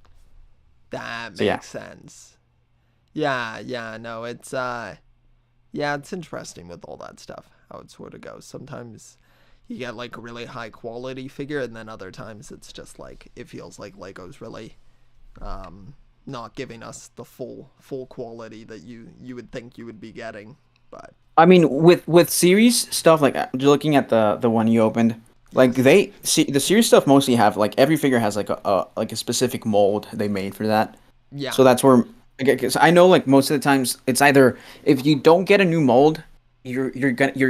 That So yeah, makes sense. Yeah, yeah, no, it's yeah, it's interesting with all that stuff, how it sort of goes. Sometimes you get like a really high quality figure, and then other times it's just like it feels like Lego's really not giving us the full quality that you would think you would be getting. But I mean with series stuff like looking at the one you opened, like yes, the series stuff mostly have like every figure has like a specific mold they made for that. yeah, So that's where, because I know like most of the times it's either if you don't get a new mold, you're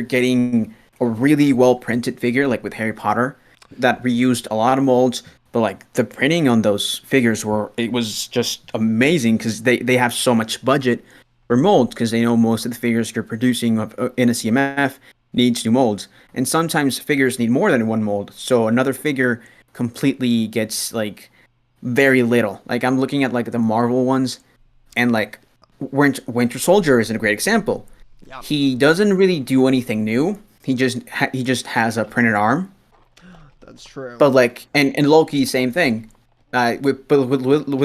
getting a really well printed figure like with Harry Potter that reused a lot of molds, but like the printing on those figures were it was just amazing because they have so much budget for molds because they know most of the figures you're producing in a CMF needs new molds, and sometimes figures need more than one mold, so another figure completely gets like very little. Like I'm looking at like the Marvel ones, and like Winter Soldier is a great example. yeah, He doesn't really do anything new. He just has a printed arm. that's true. But like and Loki, same thing. With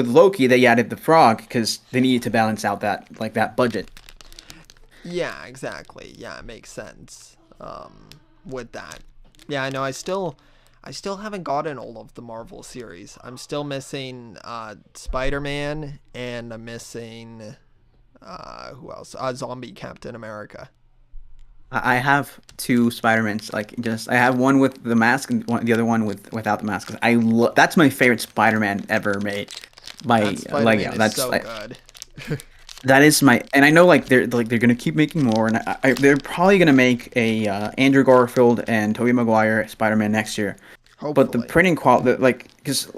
Loki, they added the frog because they needed to balance out that budget. Yeah, exactly. Yeah, it makes sense. With that. Yeah, I know. I still haven't gotten all of the Marvel series. I'm still missing Spider-Man, and I'm missing who else? Zombie Captain America. I have two Spider-Mans. Like just I have one with the mask and the other one without the mask. That's my favorite Spider-Man ever made. My That like Spider-Man yeah, is so good. that is my, and I know like they're gonna keep making more, and they're probably gonna make a Andrew Garfield and Tobey Maguire Spider-Man next year. But the Hopefully. printing quality, like, because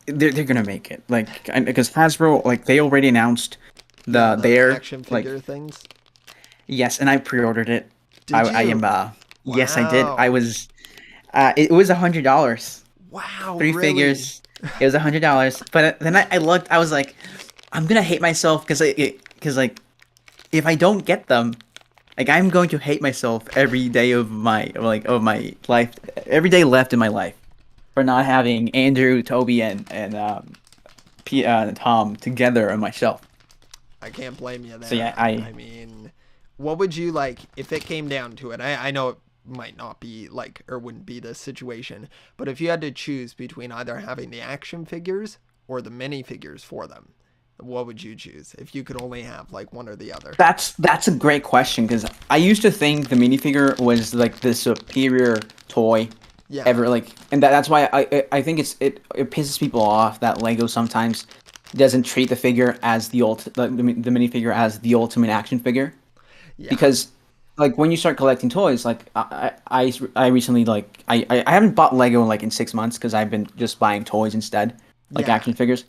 they're gonna make it, like, because Hasbro, like, they already announced Yeah, the their action like, figure things. yes, and I pre-ordered it. Did I am you? yes, I did. I Wow. was it was $100, Wow, three really? figures. It was $100, but then I looked. I was like, I'm gonna hate myself because like if I don't get them, like I'm going to hate myself every day of my life, every day left in my life for not having Andrew, Toby, and Tom together on my shelf. I can't blame you So yeah, there. I mean, what would you like if it came down to it? I know it might not be like, or wouldn't be this situation, but if you had to choose between either having the action figures or the minifigures for them, What would you choose if you could only have like one or the other? That's a great question because I used to think the minifigure was like the superior toy Yeah, ever. Like, and that's why I think it pisses people off that Lego sometimes doesn't treat the figure as the minifigure as the ultimate action figure yeah, because like when you start collecting toys, like I recently I haven't bought Lego in 6 months because I've been just buying toys instead, like yeah. action figures.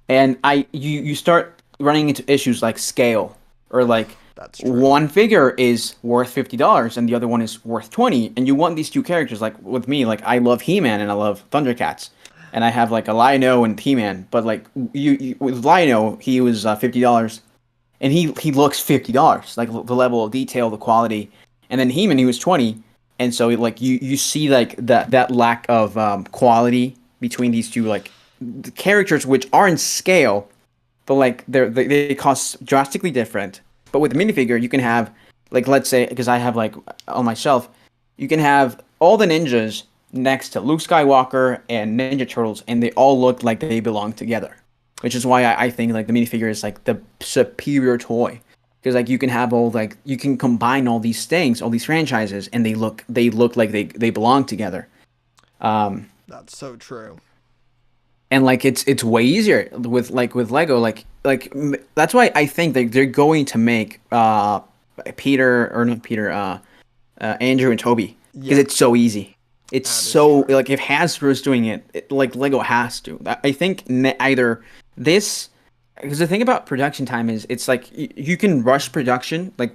And you start running into issues like scale or like That's true. one figure is worth $50 and the other one is worth 20 and you want these two characters like with me like I love He-Man and I love Thundercats and I have like a Lion-O and He-Man but like you with Lion-O he was $50 and he looks $50 like the level of detail the quality and then He-Man he was 20 and so like you see like that lack of quality between these two like the characters which are in scale but like they cost drastically different. But with the minifigure, you can have like let's say because I have like on my shelf, you can have all the ninjas next to Luke Skywalker and Ninja Turtles, and they all look like they belong together. Which is why I think like the minifigure is like the superior toy because like you can have all like you can combine all these things, all these franchises, and they look like they belong together. Um, That's so true. and like it's way easier with Lego that's why I think they're going to make Peter or not Peter Andrew and Toby because Yeah, it's so easy. It's that is so true. like if Hasbro's doing it, like Lego has to. I think either this because the thing about production time is it's like you can rush production like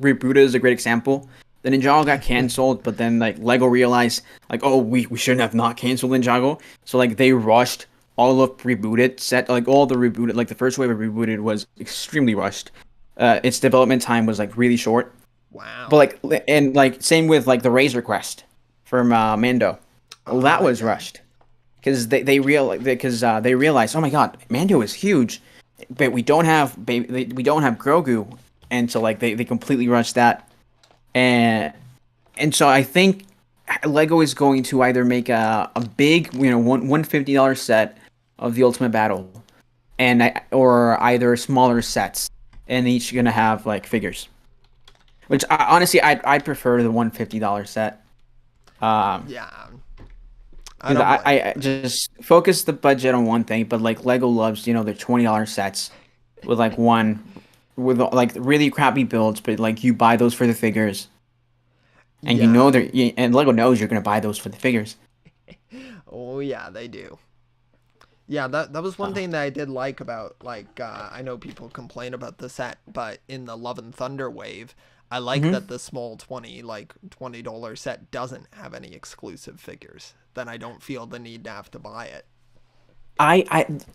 Reboot is a great example. The Ninjago got canceled, but then like Lego realized like oh we shouldn't have not canceled Ninjago, so like they rushed all of Rebooted set like all the Rebooted like the first wave of Rebooted was extremely rushed. Its development time was like really short, but Wow. like and like same with like the Razor Quest from Mando, well, that was Yeah. rushed because they realized oh my god Mando is huge, but we don't have Grogu, and so like they completely rushed that and so I think Lego is going to either make a big, $150 set of the Ultimate Battle, or either smaller sets, and each gonna have like figures. Which honestly, I prefer the $150 set. Um, Yeah. I because don't blame I just focus the budget on one thing, but like Lego loves their $20 sets with like one with like really crappy builds, but like you buy those for the figures you. and Yeah. and Lego knows you're gonna buy those for the figures. Oh yeah, they do. Yeah, that was one Uh, thing that I did like about like I know people complain about the set, but in the Love and Thunder wave, I like mhm. that the small $20 set doesn't have any exclusive figures. Then I don't feel the need to have to buy it.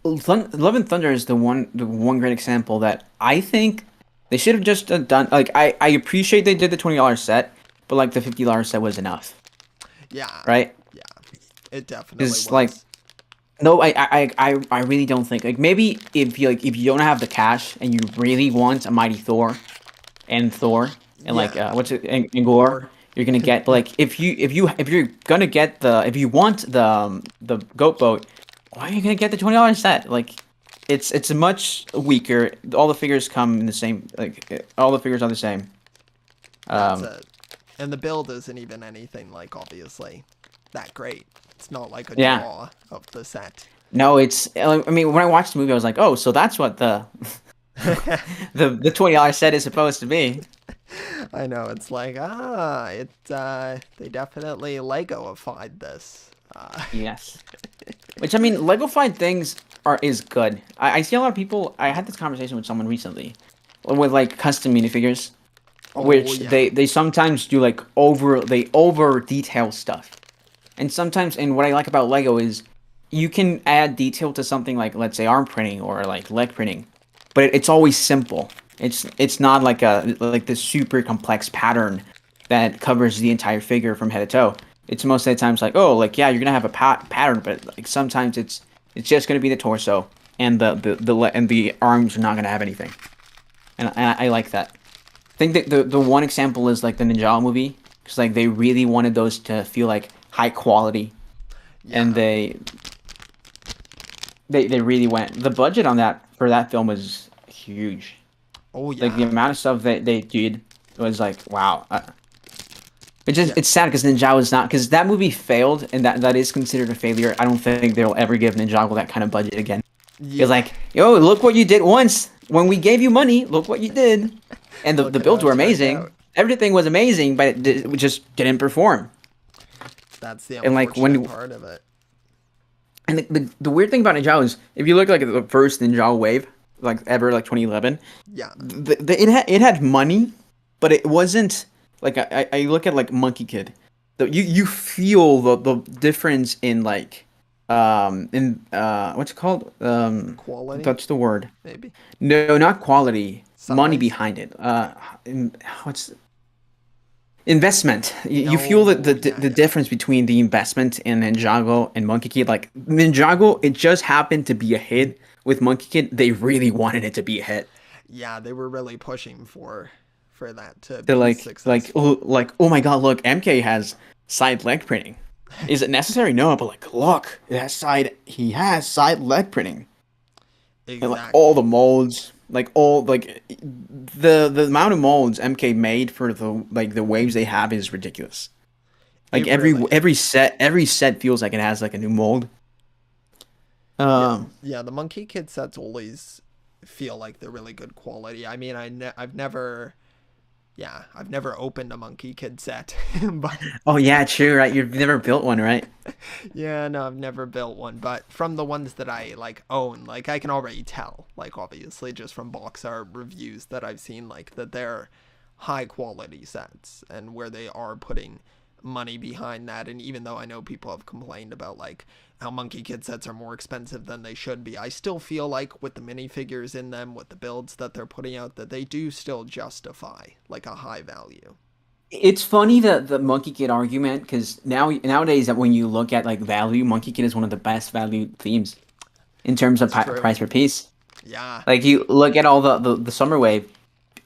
Love and Thunder is the one great example that I think they should have just done. Like I appreciate they did the $20 set, but like the $50 set was enough, Yeah, right? yeah, it definitely Because like was. no, I really don't think like maybe if you don't have the cash and you really want a Mighty Thor and like Yeah, what's it and Gore, Gore. you're gonna get like if you're gonna get if you want the goat boat, why are you gonna get the $20 set? Like it's much weaker. All the figures come in the same all the figures are the same. That's Um, it. And the build isn't even anything like obviously that great. It's not like a yeah. draw of the set. No, it's I mean when I watched the movie I was like, "Oh, so that's what the the $20 set is supposed to be." I know it's like they definitely Legoified this. Yes. Which I mean, Lego-fied things is good. I see a lot of people. I had this conversation with someone recently, with like custom minifigures, Oh which yeah, they sometimes do like over detail stuff, and sometimes and what I like about Lego is you can add detail to something like let's say arm printing or like leg printing, but it's always simple. It's not like this super complex pattern that covers the entire figure from head to toe. It's most of the times like oh like yeah you're gonna have a pattern, but like sometimes it's just gonna be the torso and and the arms are not gonna have anything, and I like that. I think that the one example is like the Ninjago movie because like they really wanted those to feel like high quality, and yeah, they really went. The budget on that for that film was huge. Oh Like the yeah. amount of stuff that they did was like wow. Yeah. It's sad because Ninjago is not because that movie failed and that is considered a failure. I don't think they'll ever give Ninjago that kind of budget again. It's Yeah. like, yo, look what you did once when we gave you money. Look what you did, and the Look at how builds were it turned amazing. out. Everything was amazing, but it just didn't perform. That's the And like unfortunate part of it. and the weird thing about Ninjago is if you look like the first Ninjago wave, like ever, like 2011, Yeah. it had money, but it wasn't like I look at like Monkey Kid, you feel the difference in like in what's it called Quality, that's the word. maybe. No, not quality. Money Size. behind it. What's investment? You feel No. the Yeah. the Yeah. difference between the investment in Ninjago and Monkey Kid. Like Ninjago, it just happened to be a hit. With Monkey Kid, they really wanted it to be a hit. Yeah. They were really pushing for that to They're be oh, successful. oh my god, look, MK has side leg printing. Is it necessary? No, but like, look, he has side leg printing. And like all Exactly. the molds, like all like the amount of molds MK made for the waves they have is ridiculous. Like It really is. every set feels like it has like a new mold. Yeah. Um, Yeah. The Monkey Kid sets always feel like they're really good quality. I mean, I've never. Yeah, I've never opened a Monkey Kid set, but oh yeah, true, right? You've never built one, right? yeah, no, I've never built one. But from the ones that I like own, like I can already tell, like obviously just from box art reviews that I've seen, like that they're high quality sets and where they are putting money behind that. And even though I know people have complained about like how Monkey Kid sets are more expensive than they should be, I still feel like with the minifigures in them, with the builds that they're putting out, that they do still justify like a high value. It's funny the Monkey Kid argument because nowadays that when you look at like value, Monkey Kid is one of the best value themes in terms of That's true. price per piece. Yeah. Like you look at all the summer wave,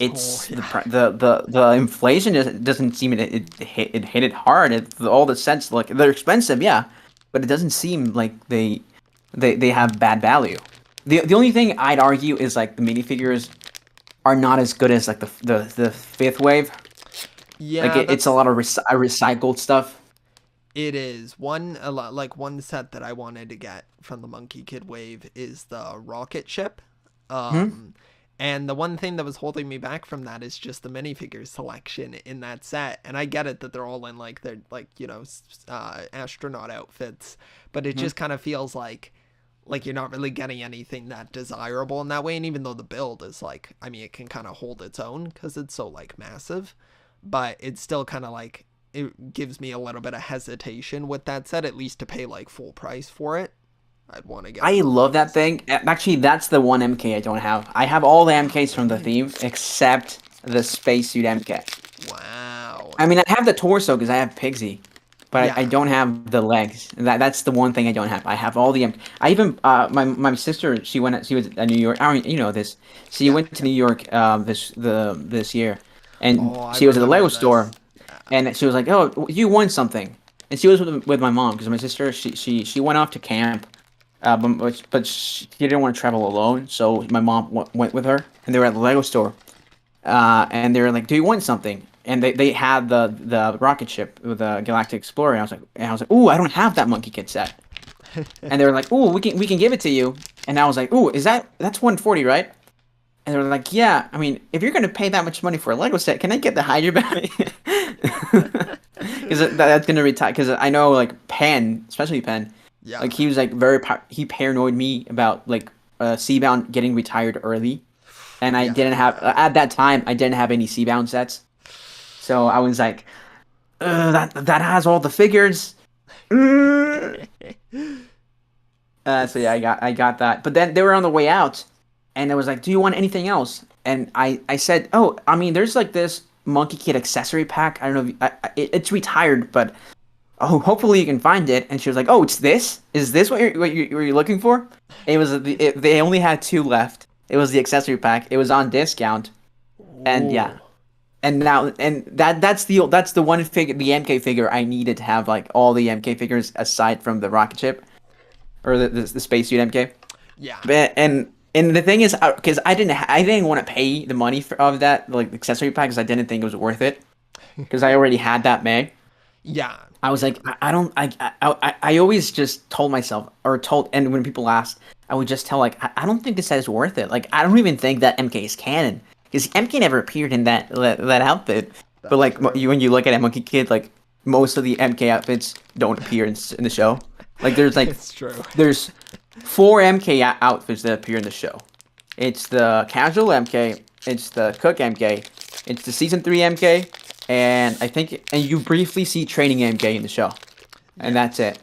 Oh it's yeah. the inflation doesn't seem it hit it hard. All the sets like they're expensive, yeah, but it doesn't seem like they have bad value. The only thing I'd argue is like the minifigures are not as good as like the fifth wave. Like Yeah, it's a that's lot of recycled stuff. it is. One a lot like one set that I wanted to get from the Monkey Kid wave is the rocket ship. Hmm? Um and the one thing that was holding me back from that is just the minifigure selection in that set. And I get it that they're all in like they're like, astronaut outfits, but it Hmm? just kind of feels like you're not really getting anything that desirable in that way. And even though the build is like, I mean, it can kind of hold its own cuz it's so like massive, but it's still kind of like it gives me a little bit of hesitation with that set, at least to pay like full price for it. I'd want to get I one of love that those. thing. Actually, that's the one MK I don't have. I have all the MKs from the theme except the spacesuit MK. Wow. I mean, I have the torso because I have Pigsy, but I Yeah. don't have the legs. That's the one thing I don't have. I have all the I even my sister she was at New York. I mean, you know this. She Yeah. went to Yeah. New York this year, and Oh, I she was at the Lego remember store, this. and she was like, "Oh, you won something," and she was with my mom because my sister she went off to camp, but she didn't want to travel alone, so my mom went with her, and they were at the Lego store, and they were like, "Do you want something?" And they had the rocket ship with the Galactic Explorer. And I was like, "Ooh, I don't have that Monkey Kid set." And they were like, "Ooh, we can give it to you." And I was like, "Ooh, that's 140, right?" And they were like, "Yeah. I mean, if you're gonna pay that much money for a Lego set, can I get the Hydra battery?" Because that's gonna retire. Because I know like Penn, especially Penn, Yeah. like he was like he paranoid me about like Seabound getting retired early, and I Yeah. didn't have Yeah. at that time I didn't have any Seabound sets. So I was like, that has all the figures. So yeah, It's I got that. But then they were on the way out, and I was like, "Do you want anything else?" And I said, "Oh, I mean, there's like this Monkey Kid accessory pack. I don't know, it's retired, but oh, hopefully you can find it." And she was like, "Oh, it's this? Is this what you're looking for?" It was they only had two left. It was the accessory pack. It was on discount, and yeah, ooh. and that's the one figure, the MK figure I needed to have like all the MK figures aside from the rocket ship or the spacesuit MK. Yeah. And the thing is, because I didn't want to pay the money of that like accessory pack because I didn't think it was worth it because I already had that May. Yeah. I was Yeah. like, I don't, I always just told myself or told, and when people asked, I would just tell like, I don't think this set is worth it. Like, I don't even think that MK is canon because MK never appeared in that outfit. But That's like, true. when you look at Monkey Kid, like most of the MK outfits don't appear in the show. Like, It's true. there's four MK outfits that appear in the show. It's the casual MK, it's the cook MK, it's the season 3 MK, and you briefly see training MK in the show, and that's Yes. it.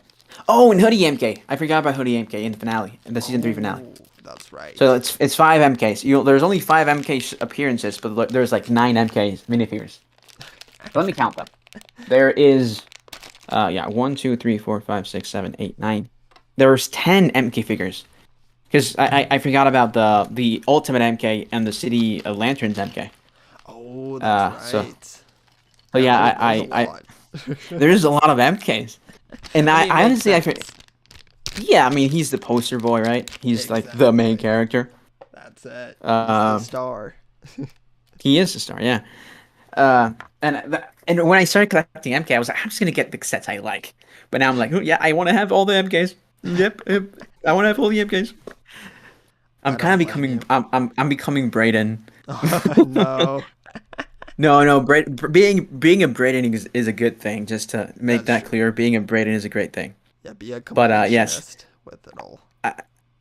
Oh, and hoodie MK. I forgot about hoodie MK in the finale, in the season 3 finale. Oh, that's right. So it's 5 MKs. There's only 5 MK appearances, but there's like 9 MKs minifigures. So let me count them. There is, 1, 2, 3, 4, 5, 6, 7, 8, 9. There's 10 MK figures. Because I forgot about the Ultimate MK and the City of Lanterns MK. Oh, that's right. So yeah, There's a lot. there's a lot of MKs, and I mean, I makes honestly sense. yeah, I mean he's the poster boy, right? He's like the main Exactly. character. That's it. He's the star. He is the star, yeah. And when I started collecting MK, I was like, I'm just gonna get the sets I like. But now I'm like, oh yeah, I want to have all the MKs. Yep, I want to have all the MKs. I'm I kind don't of blame you. becoming I'm becoming Brayden. No, No, being a Brayden is a good thing. Just to make that's that true. clear, being a Brayden is a great thing. Yeah, be a But yes, completionist with it all. I,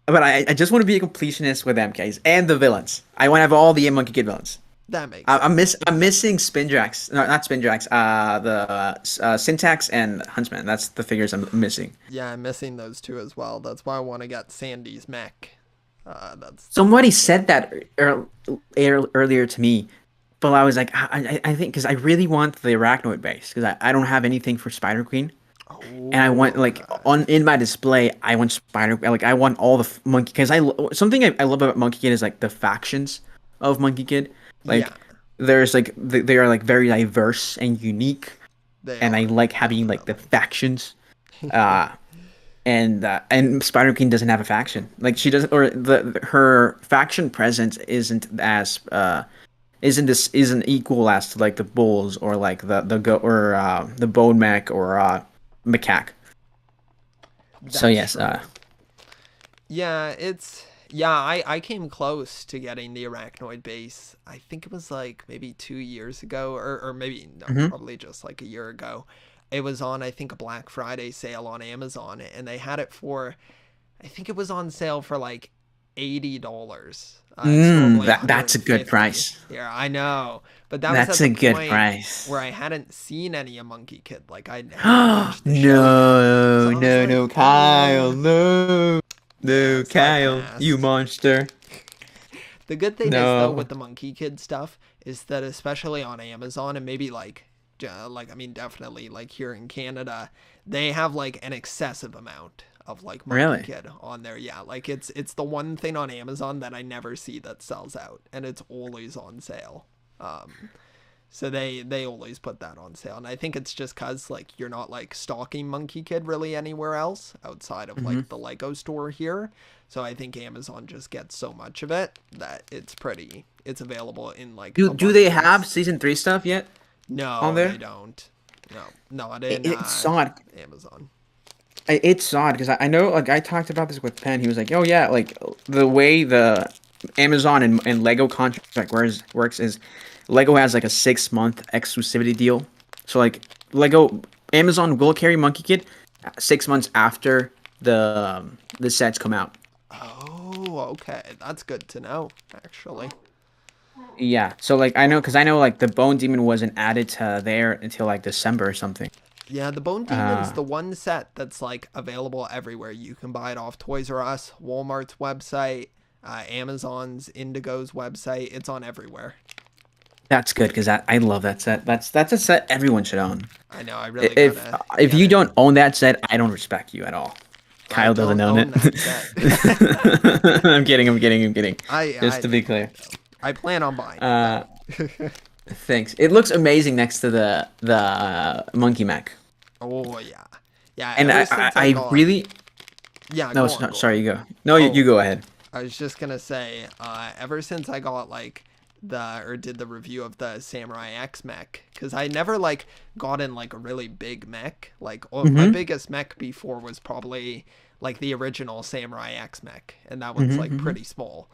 but I just want to be a completionist with MKs and the villains. I want to have all the Monkey Kid villains. That makes sense. I'm missing Spindrax. No, not Spindrax. The Syntax and Huntsman. That's the figures I'm missing. Yeah, I'm missing those two as well. That's why I want to get Sandy's mech. That's Somebody also. said that earlier to me, but I was like, I think because I really want the Arachnoid base because I don't have anything for Spider Queen. And I want Oh, like okay. on in my display, I want Spider like I want all the Monkey because something I love about Monkey Kid is like the factions of Monkey Kid. Yeah, Like there's like they are like very diverse and unique, they and I are like having like the definitely. factions. Uh, and Spider Queen doesn't have a faction. Like she doesn't, or her faction presence isn't equal as to like the Bulls or like the Bone Mech or Macaque. So That's yes, true. Yeah, I came close to getting the Arachnoid base. I think it was like maybe 2 years ago, or maybe no, hmm probably just like a year ago. It was on, I think, a Black Friday sale on Amazon, and they had it for, I think it was on sale for like $80. It's normally that's a good 150. price. Yeah, I know, but that was That's at the a good point price. where I hadn't seen any of Monkey Kid. Like I hadn't No, watched the show yet, so I was no, like, Kyle, no, yeah. no, So I Kyle, you passed. monster. The good thing is though No, with the Monkey Kid stuff is that especially on Amazon and maybe I mean definitely like here in Canada, they have like an excessive amount of like Monkey really. Kid on there. Yeah, like it's the one thing on Amazon that I never see that sells out, and it's always on sale. So they always put that on sale, and I think it's just cause like you're not like stocking Monkey Kid really anywhere else outside of hmm like the Lego store here. So I think Amazon just gets so much of it that it's available in like Do they have abundance. season 3 stuff yet on No, they there? don't. No, not in It's odd. Amazon. It's odd because I know like I talked about this with Penn. He was like, "Oh yeah, like the way the Amazon and Lego contract works is Lego has like a 6 month exclusivity deal. So like Lego Amazon will carry Monkey Kid 6 months after the sets come out. Oh, okay. That's good to know, actually. Yeah. So like I know like the Bone Demon wasn't added to there until like December or something. Yeah, the Bone Demon's Uh, the one set that's like available everywhere. You can buy it off Toys R Us, Walmart's website, Amazon's, Indigo's website. It's on everywhere. that's good because I love that set. That's a set everyone should own. I know. I really If gotta if get you it. don't own that set, I don't respect you at all. I Kyle doesn't don't own it. own that set. I'm kidding. I Just to do. be I clear. do. I plan on buying it Uh, though. thanks. It looks amazing next to the monkey mech. Oh yeah, yeah. And Ever since I I got really Yeah, No, go on, go on. sorry, you go. No, you Oh, go ahead. I was just gonna say, ever since I got like did the review of the Samurai X mech, because I never like got in like a really big mech. Like my Mm-hmm. biggest mech before was probably like the original Samurai X mech, and that one's Mm-hmm. like Mm-hmm. pretty small.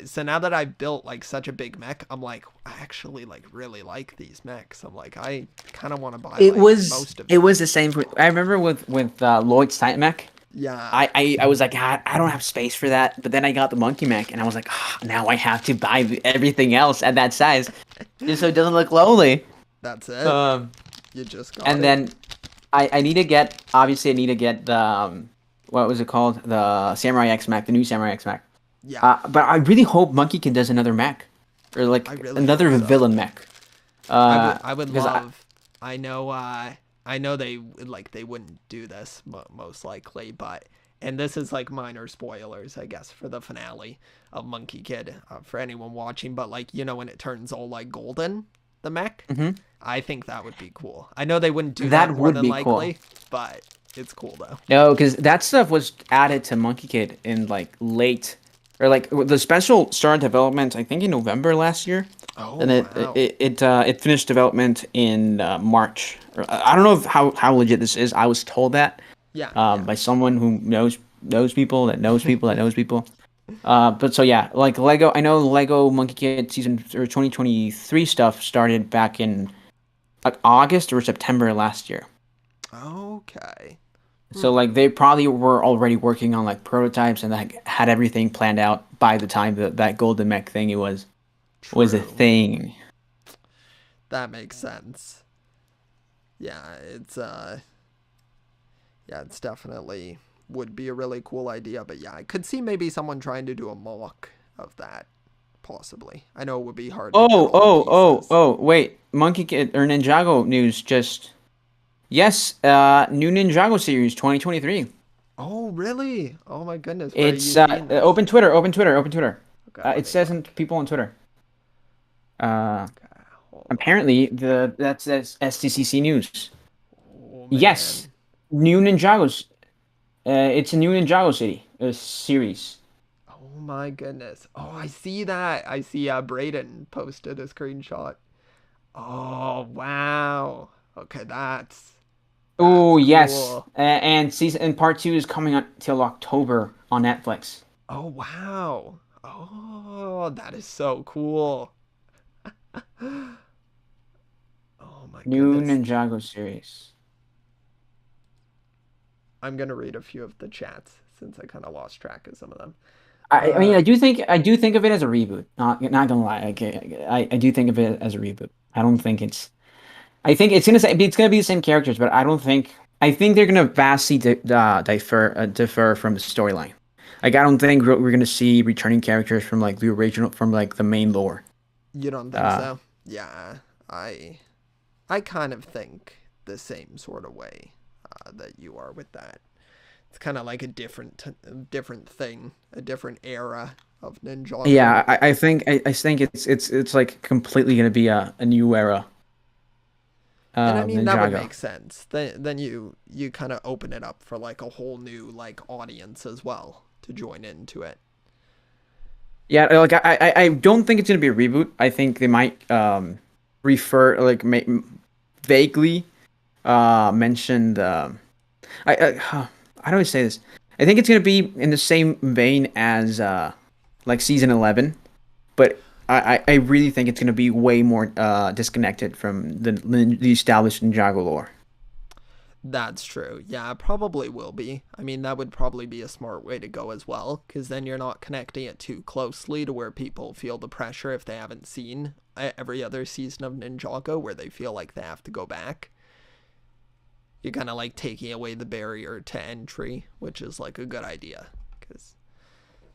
So now that I've built like such a big mech, I'm like, I actually like really like these mechs. I'm like, I kind of want to buy like most of It them. was the same for. I remember with Lloyd's Titan mech. Yeah, I was like, God, I don't have space for that. But then I got the monkey mech, and I was like, now I have to buy everything else at that size, just so it doesn't look lonely. that's it. Um, You just got and it. then I need to get obviously I need to get the what was it called, the Samurai X mech, the new Samurai X mech. Yeah, But I really hope Monkey Kid does another mech, or I like really hope another so. villain mech. I would Because love. I know. I know they wouldn't do this most likely, but and this is like minor spoilers, I guess, for the finale of Monkey Kid for anyone watching. But like when it turns all like golden, the mech, I think that would be cool. I know they wouldn't do that that more would than be cool. likely, but it's cool though. No, because that stuff was added to Monkey Kid in like late, or like the special started development I think in November last year, Oh and wow. it finished development in March. I don't know how legit this is. I was told that Yeah, yeah. by someone who knows people that knows people that knows people. But so yeah, like Lego, I know Lego Monkey Kid season or 2023 stuff started back in like August or September last year. Okay. So like they probably were already working on like prototypes and like had everything planned out by the time that golden mech thing it was a True. thing. That makes sense. Yeah, it's definitely would be a really cool idea, but yeah, I could see maybe someone trying to do a mock of that, possibly. I know it would be hard to get Oh, all the oh, oh, pieces. oh, wait. Monkey Kid or Ninjago news just yes, new Ninjago series 2023. Oh, really? Oh my goodness, where are you It's seeing this? open Twitter, open Twitter, open Twitter. Okay, let It me says in look. people on Twitter. Uh, Okay, hold on. apparently that's STCC news. Oh Yes, man. new Ninjagos. It's a new Ninjago city series. Oh my goodness. Oh, I see that. I see Braden posted a screenshot. Oh, wow. Okay, that's Oh yes, cool. and season and part two is coming out till October on Netflix. Oh, wow. Oh, that is so cool. Oh my New goodness. Ninjago series. I'm gonna read a few of the chats since I kind of lost track of some of them. I mean, Uh, I do think of it as a reboot. Not gonna lie, I do think of it as a reboot. I don't think it's. I think it's gonna be the same characters, but I don't think. I think they're gonna vastly differ from the storyline. Like I don't think we're gonna see returning characters from like the original from like the main lore. you don't think Uh, so? Yeah, I I kind of think the same sort of way that you are with that. It's kind of like a different thing, a different era of Ninjago. yeah, I think it's like completely gonna be a new era And I of mean that would Ninjago. make sense. Then you kind of open it up for like a whole new like audience as well to join into it. Yeah, like I don't think it's gonna be a reboot. I think they might refer like vaguely mention the how do I say this? I think it's gonna be in the same vein as like season 11, but I really think it's gonna be way more disconnected from the established Ninjago lore. That's true. Yeah, it probably will be. I mean, that would probably be a smart way to go as well, because then you're not connecting it too closely to where people feel the pressure if they haven't seen every other season of Ninjago, where they feel like they have to go back. You're kind of like taking away the barrier to entry, which is like a good idea, because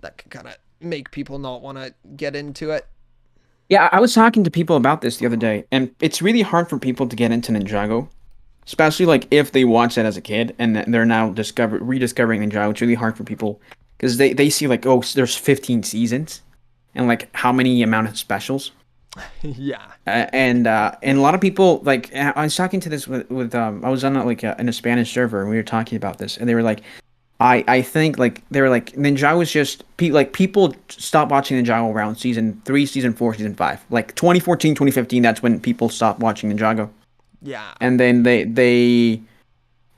that can kind of make people not want to get into it. Yeah, I was talking to people about this the other day, and it's really hard for people to get into Ninjago, especially like if they watched it as a kid and they're now rediscovering Ninjago. It's really hard for people because they see like, oh, there's 15 seasons and like how many amount of specials. Yeah. And a lot of people like I was talking to this with I was on like in a Spanish server and we were talking about this and they were like I think like they were like Ninjago was just like people stopped watching Ninjago around season 3, season 4, season 5. Like 2014, 2015, that's when people stopped watching Ninjago. Yeah. And then they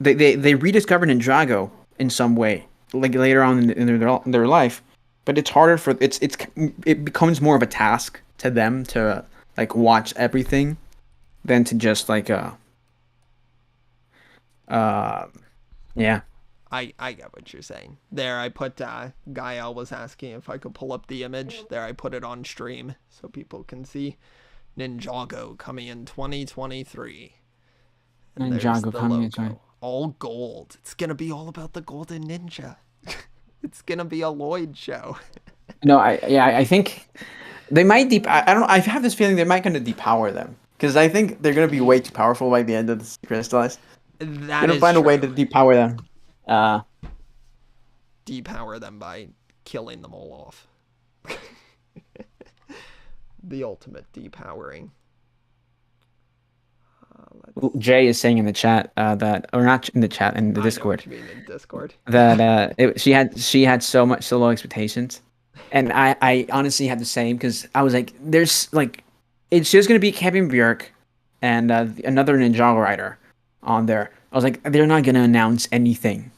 rediscovered Ninjago in some way, like later on in their life. But it's harder for it becomes more of a task to them to like watch everything than to just like uh yeah. I get what you're saying. There, I put Gael was asking if I could pull up the image. There, I put it on stream so people can see Ninjago coming in 2023. And there's Ninjago the coming into logo, all gold. It's gonna be all about the golden ninja. It's gonna be a Lloyd show. No, I think they might I don't know. I have this feeling they might gonna depower them because I think they're gonna be way too powerful by the end of this crystallize. That Gonna is find a way to true. depower them. Uh, Depower them by killing them all off. The ultimate depowering. Jay is saying in the chat that, or not in the chat, in the I know what Discord, you mean in Discord. that she had so low expectations, and I honestly had the same because I was like, there's like, it's just gonna be Kevin Bjork and another Ninjago rider on there. I was like, they're not gonna announce anything.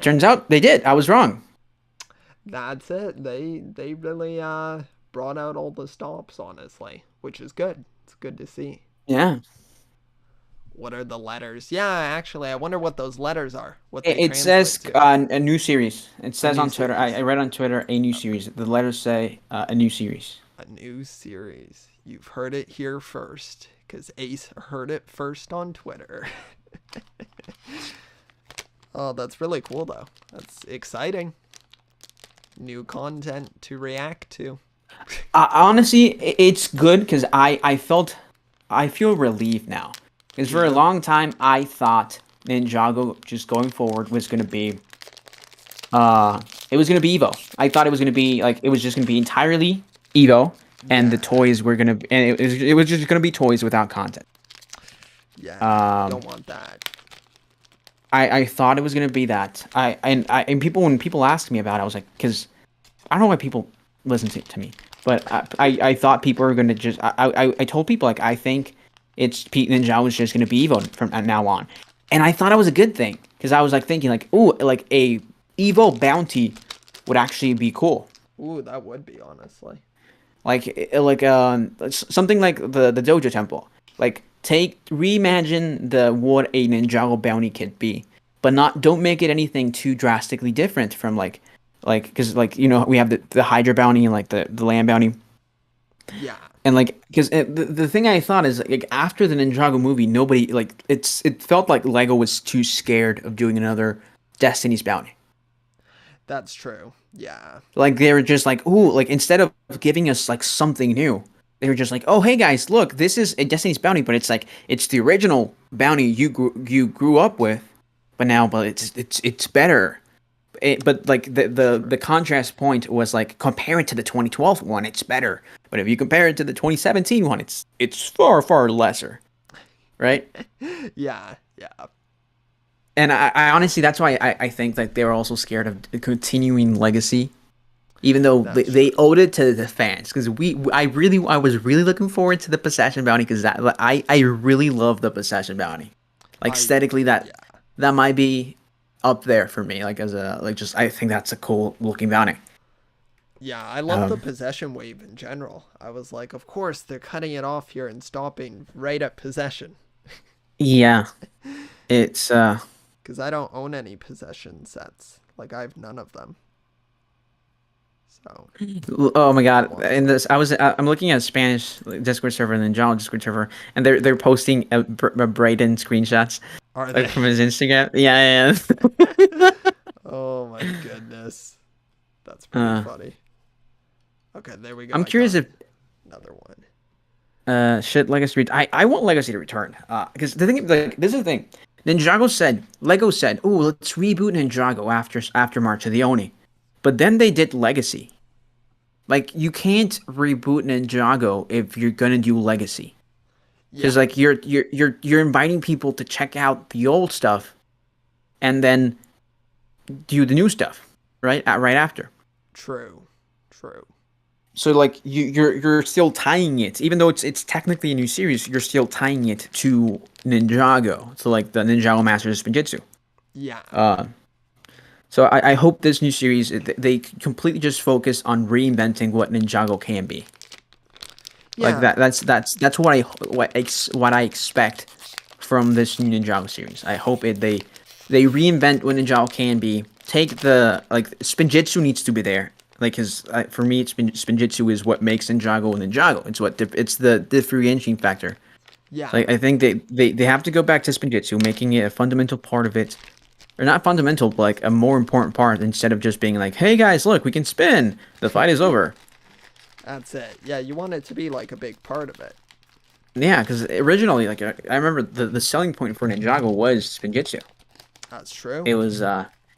Turns out they did. I was wrong. That's it. They really brought out all the stops, honestly, which is good. It's good to see. Yeah. What are the letters? Yeah, actually, I wonder what those letters are. What they It translate says to. a new series. It says new on Twitter. series. I read on Twitter a new series. The letters say a new series. A new series. You've heard it here first, because Ace heard it first on Twitter. Oh, that's really cool, though. That's exciting. New content to react to. Honestly, it's good because I feel relieved now. Because for a long time, I thought Ninjago just going forward was gonna be, it was gonna be Evo. I thought it was gonna be like it was just gonna be entirely Evo, and the toys were gonna, and it was just gonna be toys without content. Yeah, don't want that. I thought it was gonna be that. And people when people asked me about it, I was like, because I don't know why people listen to me, but I thought people were gonna just I told people like I think it's Pete Ninja was just gonna be Evo from now on, and I thought it was a good thing because I was like thinking like ooh like a Evo bounty would actually be cool. Ooh, that would be, honestly. Like something like the Dojo Temple. Like reimagine the what a Ninjago bounty could be, but don't make it anything too drastically different from like because like you know we have the Hydra bounty and like the land bounty. Yeah. And like because the thing I thought is like after the Ninjago movie, nobody like it felt like Lego was too scared of doing another Destiny's bounty. That's true. Yeah. Like they were just like, ooh, like instead of giving us like something new, they were just like, oh hey guys, look, this is a Destiny's bounty, but it's like it's the original bounty you grew up with, but it's better. But like the contrast point was like compare it to the 2012 one, it's better. But if you compare it to the 2017 one, it's far lesser, right? Yeah. Yeah. And I honestly, that's why I think that they were also scared of continuing legacy, even though they owed it to the fans. Because I was really looking forward to the possession bounty because I really love the possession bounty. Like aesthetically, that might be up there for me. Like as a just I think that's a cool looking bounty. Yeah, I love the possession wave in general. I was like, of course they're cutting it off here and stopping right at possession. Yeah, it's because I don't own any possession sets. Like I have none of them. So. Oh my god! In this, I'm looking at Spanish Discord server and then John Discord server, and they're posting Brayden screenshots. Are they? Like from his Instagram? Yeah. Oh my goodness, that's pretty funny. Okay, there we go. I'm curious if another one. Should Legacy I want Legacy to return. Because the thing, like, this is the thing. Lego said, "Oh, let's reboot Ninjago after March of the Oni," but then they did Legacy. Like, you can't reboot Ninjago if you're gonna do Legacy, because like you're inviting people to check out the old stuff, and then do the new stuff, right? Right after. True. True. So like you're still tying it, even though it's technically a new series. You're still tying it to Ninjago, so like the Ninjago Masters of Spinjitzu. Yeah. So I hope this new series they completely just focus on reinventing what Ninjago can be. Like Yeah. that's what I expect from this new Ninjago series. I hope they reinvent what Ninjago can be. Take the like Spinjitzu needs to be there. Like his for me, Spinjitzu is what makes Ninjago Ninjago. It's the differentiating factor. Yeah. Like I think they have to go back to Spinjitzu, making it a fundamental part of it, or not fundamental, but like a more important part instead of just being like, hey guys, look, we can spin. The fight is over. That's it. Yeah, you want it to be like a big part of it. Yeah, because originally, like I remember the selling point for Ninjago was Spinjitzu. That's true. It was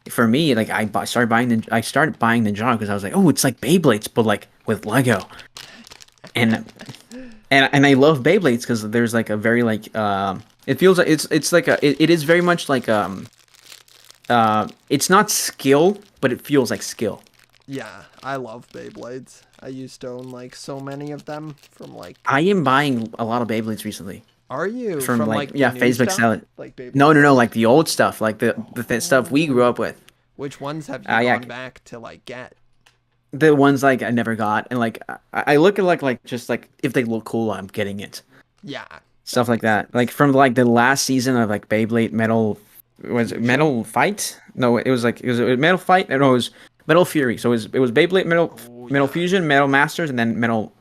for me like I started buying Ninjago because I was like, oh, it's like Beyblades but like with Lego, and and I love Beyblades because there's like a very like it feels like it's like it is very much like it's not skill but it feels like skill. Yeah, I love Beyblades. I used to own like so many of them from like. I am buying a lot of Beyblades recently. Are you From like the yeah, new Facebook stuff? sell it. Like Beyblade? No, like the old stuff, like the stuff we grew up with. Which ones have you Yeah, gone back to like get? the ones like I never got, and like I look at like just like if they look cool, I'm getting it. Yeah. Stuff like that, like from like the last season of like Beyblade Metal, was it Metal Fight? No, it was Metal Fight. No, it was Metal Fury. So it was Beyblade Metal Yeah. Fusion, Metal Masters, and then Metal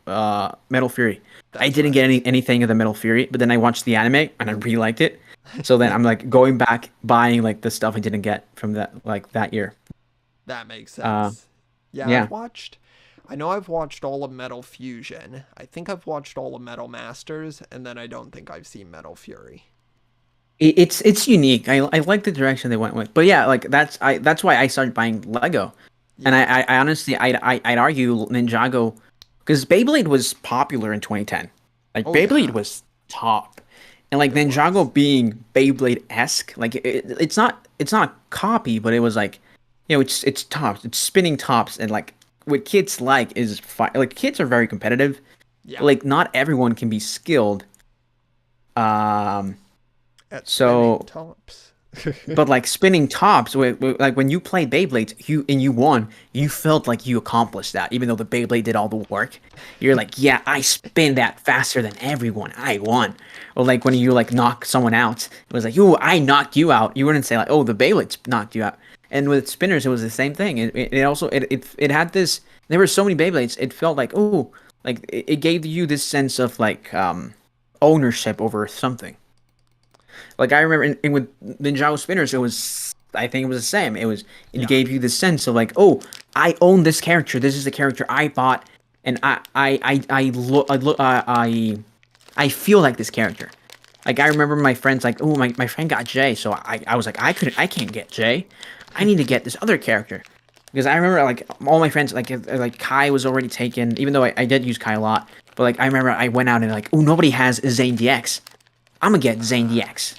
Fury. I That's didn't right. get anything of the Metal Fury, but then I watched the anime and I really liked it. So then I'm like going back buying like the stuff I didn't get from that year. That makes Uh, sense. Yeah, yeah. I know I've watched all of Metal Fusion. I think I've watched all of Metal Masters, and then I don't think I've seen Metal Fury. It's unique. I like the direction they went with, but yeah, like that's why I started buying Lego, and Yeah. I honestly I'd argue Ninjago, because Beyblade was popular in 2010, like Oh Beyblade yeah, was top, and like it was. Ninjago being Beyblade esque, like it's not a copy, but it was like, it's tops, it's spinning tops, and like what kids like is like kids are very competitive, Yeah. like not everyone can be skilled, um. At spinning So tops. but like spinning tops, like when you played Beyblades, you won. You felt like you accomplished that, even though the Beyblade did all the work. You're like, yeah, I spin that faster than everyone. I won. Or like when you like knock someone out, it was like, ooh, I knocked you out. You wouldn't say like, oh, the Beyblades knocked you out. And with spinners, it was the same thing. It also it had this. There were so many Beyblades. It felt like, oh, like it gave you this sense of like ownership over something. Like I remember with Ninjago Spinners, I think it was the same. It Yeah. gave you the sense of like, oh, I own this character. This is the character I bought, and I feel like this character. Like I remember my friends like, oh, my friend got Jay, so I was like, I can't get Jay. I need to get this other character. Because I remember like all my friends like Kai was already taken, even though I did use Kai a lot. But like I remember I went out and like, oh, nobody has Zane DX. I'm gonna get Zane DX.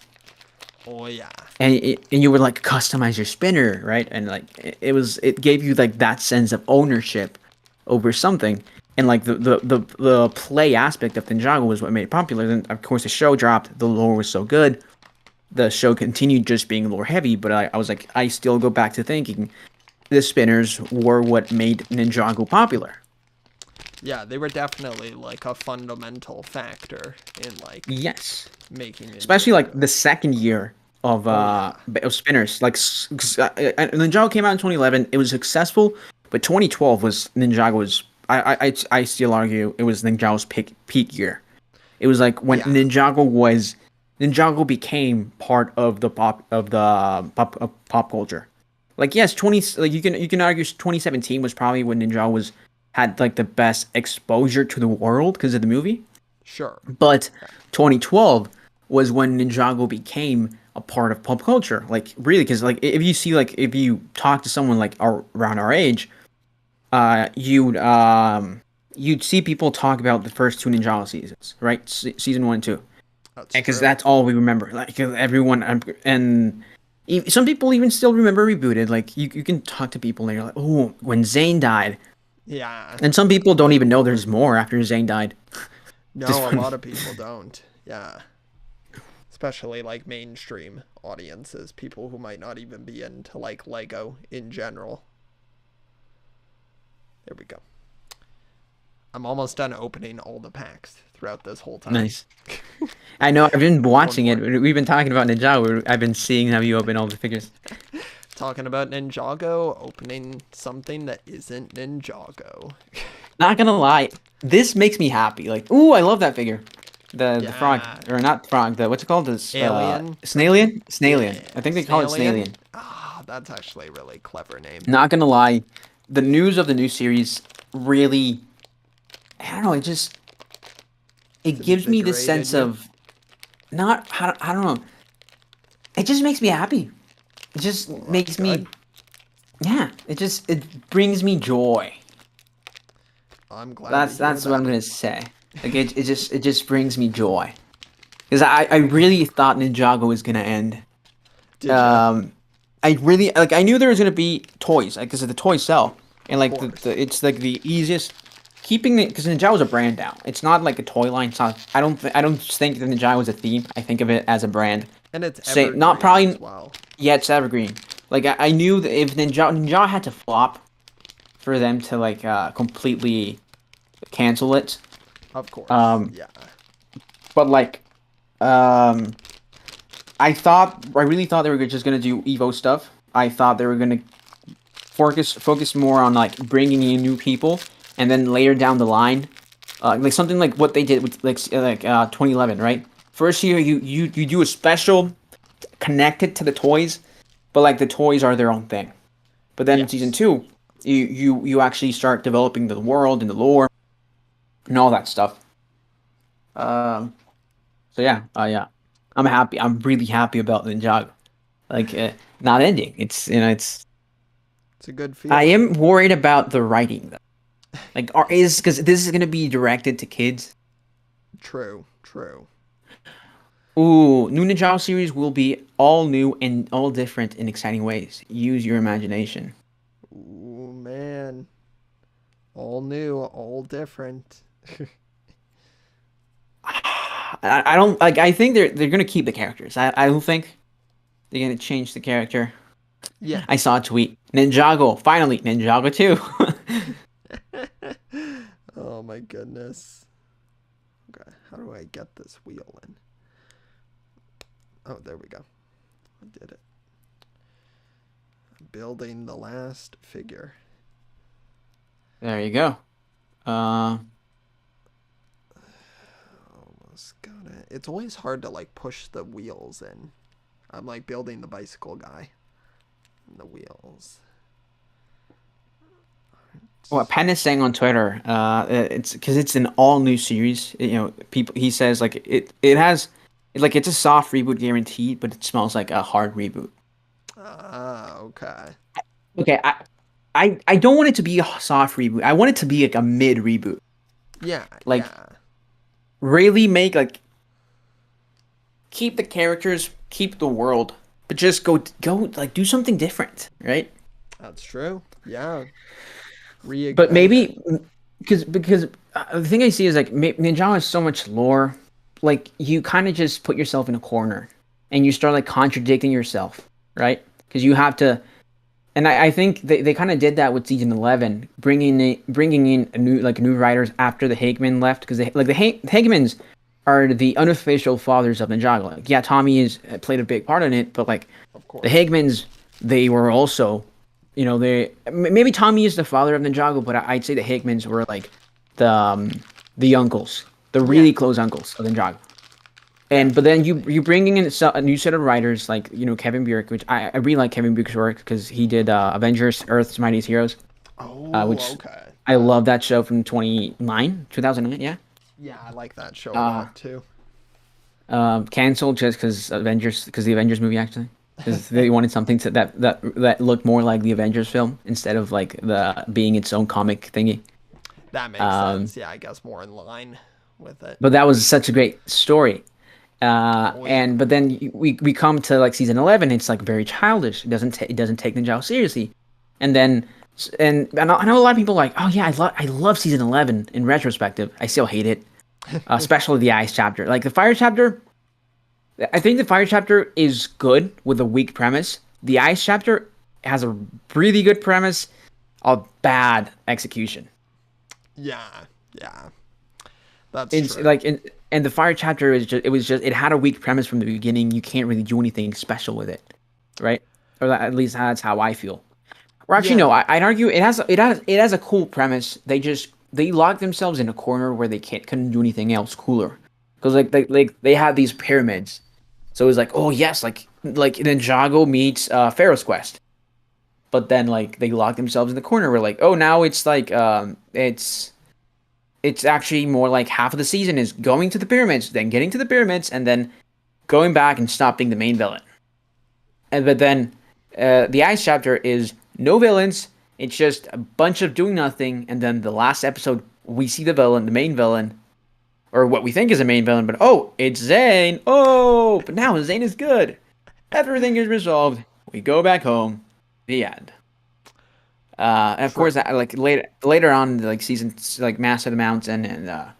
Oh yeah. And you would like customize your spinner, right? And like it gave you like that sense of ownership over something. And like the play aspect of Ninjago was what made it popular. Then of course the show dropped. The lore was so good. The show continued just being lore heavy, but I was like, I still go back to thinking the spinners were what made Ninjago popular. Yeah, they were definitely like a fundamental factor in like Yes. making Especially like Ninjago. the second year Oh yeah. of spinners. Like Ninjago came out in 2011. It was successful, but 2012 was Ninjago's. I still argue it was Ninjago's peak year. It was like when Yeah. Ninjago became part of the pop culture. Like yes, 20 like you can argue 2017 was probably when Ninjago had like the best exposure to the world because of the movie. Sure. But 2012 was when Ninjago became a part of pop culture. Like really, because like if you talk to someone like around our age, you'd see people talk about the first two Ninjago seasons, right? Season 1 and 2, That's because true. that's all we remember. Like everyone and Some people even still remember Rebooted. Like you can talk to people and you're like, oh, when Zayn died. Yeah. And some people don't even know there's more after Zayn died. Just No, a funny. lot of people don't. Yeah. Especially like mainstream audiences, people who might not even be into like Lego in general. There we go. I'm almost done opening all the packs throughout this whole time. Nice. I know. I've been watching it. more. We've been talking about Ninjago. I've been seeing how you open all the figures. Talking about Ninjago, opening something that isn't Ninjago. Not gonna lie, this makes me happy. Like, ooh, I love that figure. The frog, Yeah. or not frog. The what's it called? This Alien? Snailian. Yeah. Snailian. I think they call it Snailian. Ah, that's actually a really clever name. Not gonna lie, the news of the new series really, I don't know. It gives me this sense of not. I don't know. It just makes me happy. It just makes me. Good. Yeah. It brings me joy. I'm glad. That's what I'm gonna say. Like it just brings me joy. Because I really thought Ninjago was gonna end. Did ya? I really like. I knew there was gonna be toys, like because the toys sell, and like course. it's like the easiest keeping it because Ninjago's a brand now. It's not like a toy line. It's not. I don't think that Ninjago is a theme. I think of it as a brand. And it's Say evergreen not probably. as well. Yeah, it's evergreen. Like I knew that if Ninjago had to flop for them to like completely cancel it. Of course. Yeah. But like, I really thought they were just gonna do Evo stuff. I thought they were gonna focus more on like bringing in new people, and then later down the line, like something like what they did with like 2011, right? First year you do a special connected to the toys, but like the toys are their own thing. But then in season 2, you actually start developing the world and the lore and all that stuff. So yeah, I'm happy. I'm really happy about Ninjago. Like not ending. It's it's a good feeling. I am worried about the writing though. Like because this is gonna be directed to kids. True. Ooh, new Ninjago series will be all new and all different in exciting ways. Use your imagination. Ooh, man. All new, all different. I don't like. I think they're gonna keep the characters. I don't think they're gonna change the character. Yeah. I saw a tweet. Ninjago, finally Ninjago 2. Oh my goodness. Okay, how do I get this wheel in? Oh, there we go. I did it. Building the last figure. There you go. Almost got it. It's always hard to like push the wheels in. I'm like building the bicycle guy. And the wheels. What Penn is saying on Twitter, it's because it's an all new series. You know, he says like it has like it's a soft reboot guaranteed, but it smells like a hard reboot. Ah, okay. Okay, I don't want it to be a soft reboot. I want it to be like a mid reboot. Yeah, Like yeah. really make like keep the characters, keep the world, but just go like do something different, right? That's true. Yeah. But Reignite maybe because the thing I see is like Ninjago has so much lore, like you kind of just put yourself in a corner and you start like contradicting yourself, right? Because you have to, and I think they kind of did that with season 11, bringing in new writers after the Hageman left because the Hagemans are the unofficial fathers of Ninjago. Like, yeah, Tommy played a big part in it, but like of course. the Hagemans, they were also. You know, maybe Tommy is the father of Ninjago, but I'd say the Hickmans were like the uncles, the really close uncles of Ninjago. But then you bringing in a new set of writers like Kevin Bjerk, which I really like Kevin Bjerk's work because he did Avengers: Earth's Mightiest Heroes. Which Okay. I love that show from 2009. Yeah. Yeah, I like that show a lot too. Canceled just because the Avengers movie actually. Because they wanted something that looked more like the Avengers film instead of like the being its own comic thingy. That makes sense. Yeah, I guess more in line with it. But that was such a great story, Oh yeah. And but then we come to like season 11. It's like very childish. It doesn't take Ninjago seriously. And then I know a lot of people are like, oh yeah, I love season 11. In retrospective, I still hate it, especially the ice chapter. Like the fire chapter, I think the fire chapter is good with a weak premise. The ice chapter has a really good premise, a bad execution. Yeah. Yeah. That's It's true. like and the fire chapter is just it had a weak premise from the beginning. You can't really do anything special with it, right? Or at least that's how I feel. Or actually, no, Yeah. I'd argue it has a cool premise. They lock themselves in a corner where they couldn't do anything else cooler, because they had these pyramids, so it was like, oh yes, like Ninjago meets Pharaoh's Quest, but then like they locked themselves in the corner where like, oh, now it's like it's actually more like half of the season is going to the pyramids, then getting to the pyramids, and then going back and stopping the main villain. And but then the ice chapter is no villains. It's just a bunch of doing nothing, and then the last episode we see the villain, the main villain, or what we think is the main villain. But oh, it's Zane. Oh, but now Zane is good. Everything is resolved. We go back home. The end. And of course, True. like later on, like seasons like Master of the Mountain and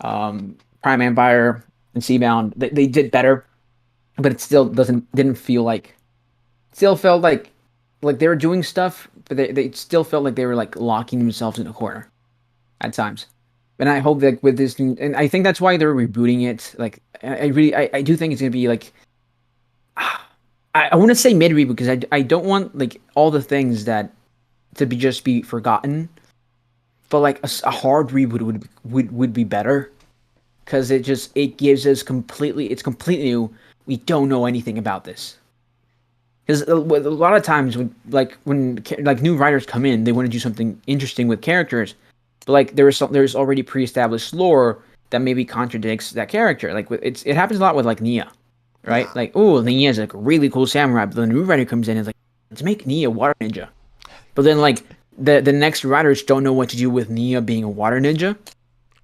Prime Empire and Seabound, they did better, but it still didn't feel like still felt like they were doing stuff, but they still felt like they were like locking themselves in a corner at times. And I hope that with this, and I think that's why they're rebooting it. Like I do think it's gonna be like I want to say mid reboot because I don't want like all the things that to be just be forgotten, but like a Yeah. hard reboot would be better because it gives us it's completely new. We don't know anything about this. Because a lot of times, when like new writers come in, they want to do something interesting with characters, but like there's already pre-established lore that maybe contradicts that character. Like it happens a lot with like Nia, right? Yeah. Like, oh, Nia is like a really cool samurai, but then the new writer comes in and is like, let's make Nia a water ninja. But then like the next writers don't know what to do with Nia being a water ninja,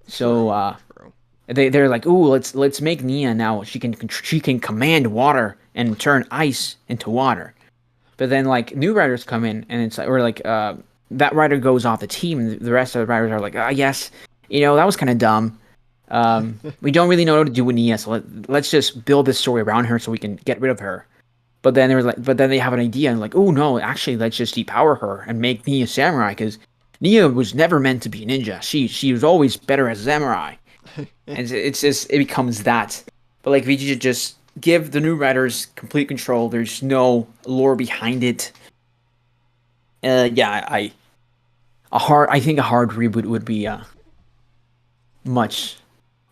so True. True. they're like, ooh, let's make Nia now. She can command water and turn ice into water. But then like new writers come in and it's like or like that writer goes off the team. And the rest of the writers are like, ah, yes, that was kind of dumb. We don't really know what to do with Nia, so let's just build this story around her so we can get rid of her. But then they have an idea and like, oh no, actually, let's just depower her and make Nia samurai because Nia was never meant to be a ninja. She was always better as a samurai, and it's just it becomes that. But like, we should just give the new writers complete control. There's no lore behind it. Yeah, I think a hard reboot would be much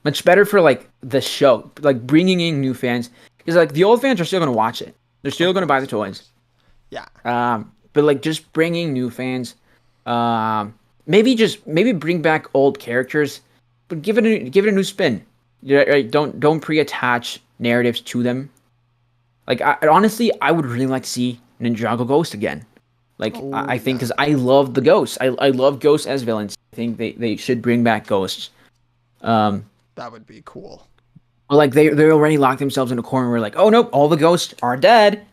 much better for like the show, like bringing in new fans because like the old fans are still gonna watch it. They're still Of gonna buy the course. Of toys. course. Yeah. But like just bringing new fans, maybe bring back old characters, but give it a new spin. Yeah, right, don't pre-attach narratives to them. Like honestly, I would really like to see Ninjago Ghost again. Like Oh I think yeah. because I love the ghosts. I love ghosts as villains. I think they should bring back ghosts. Um, That would be cool. but like they already locked themselves in a corner where like, oh nope, all the ghosts are dead.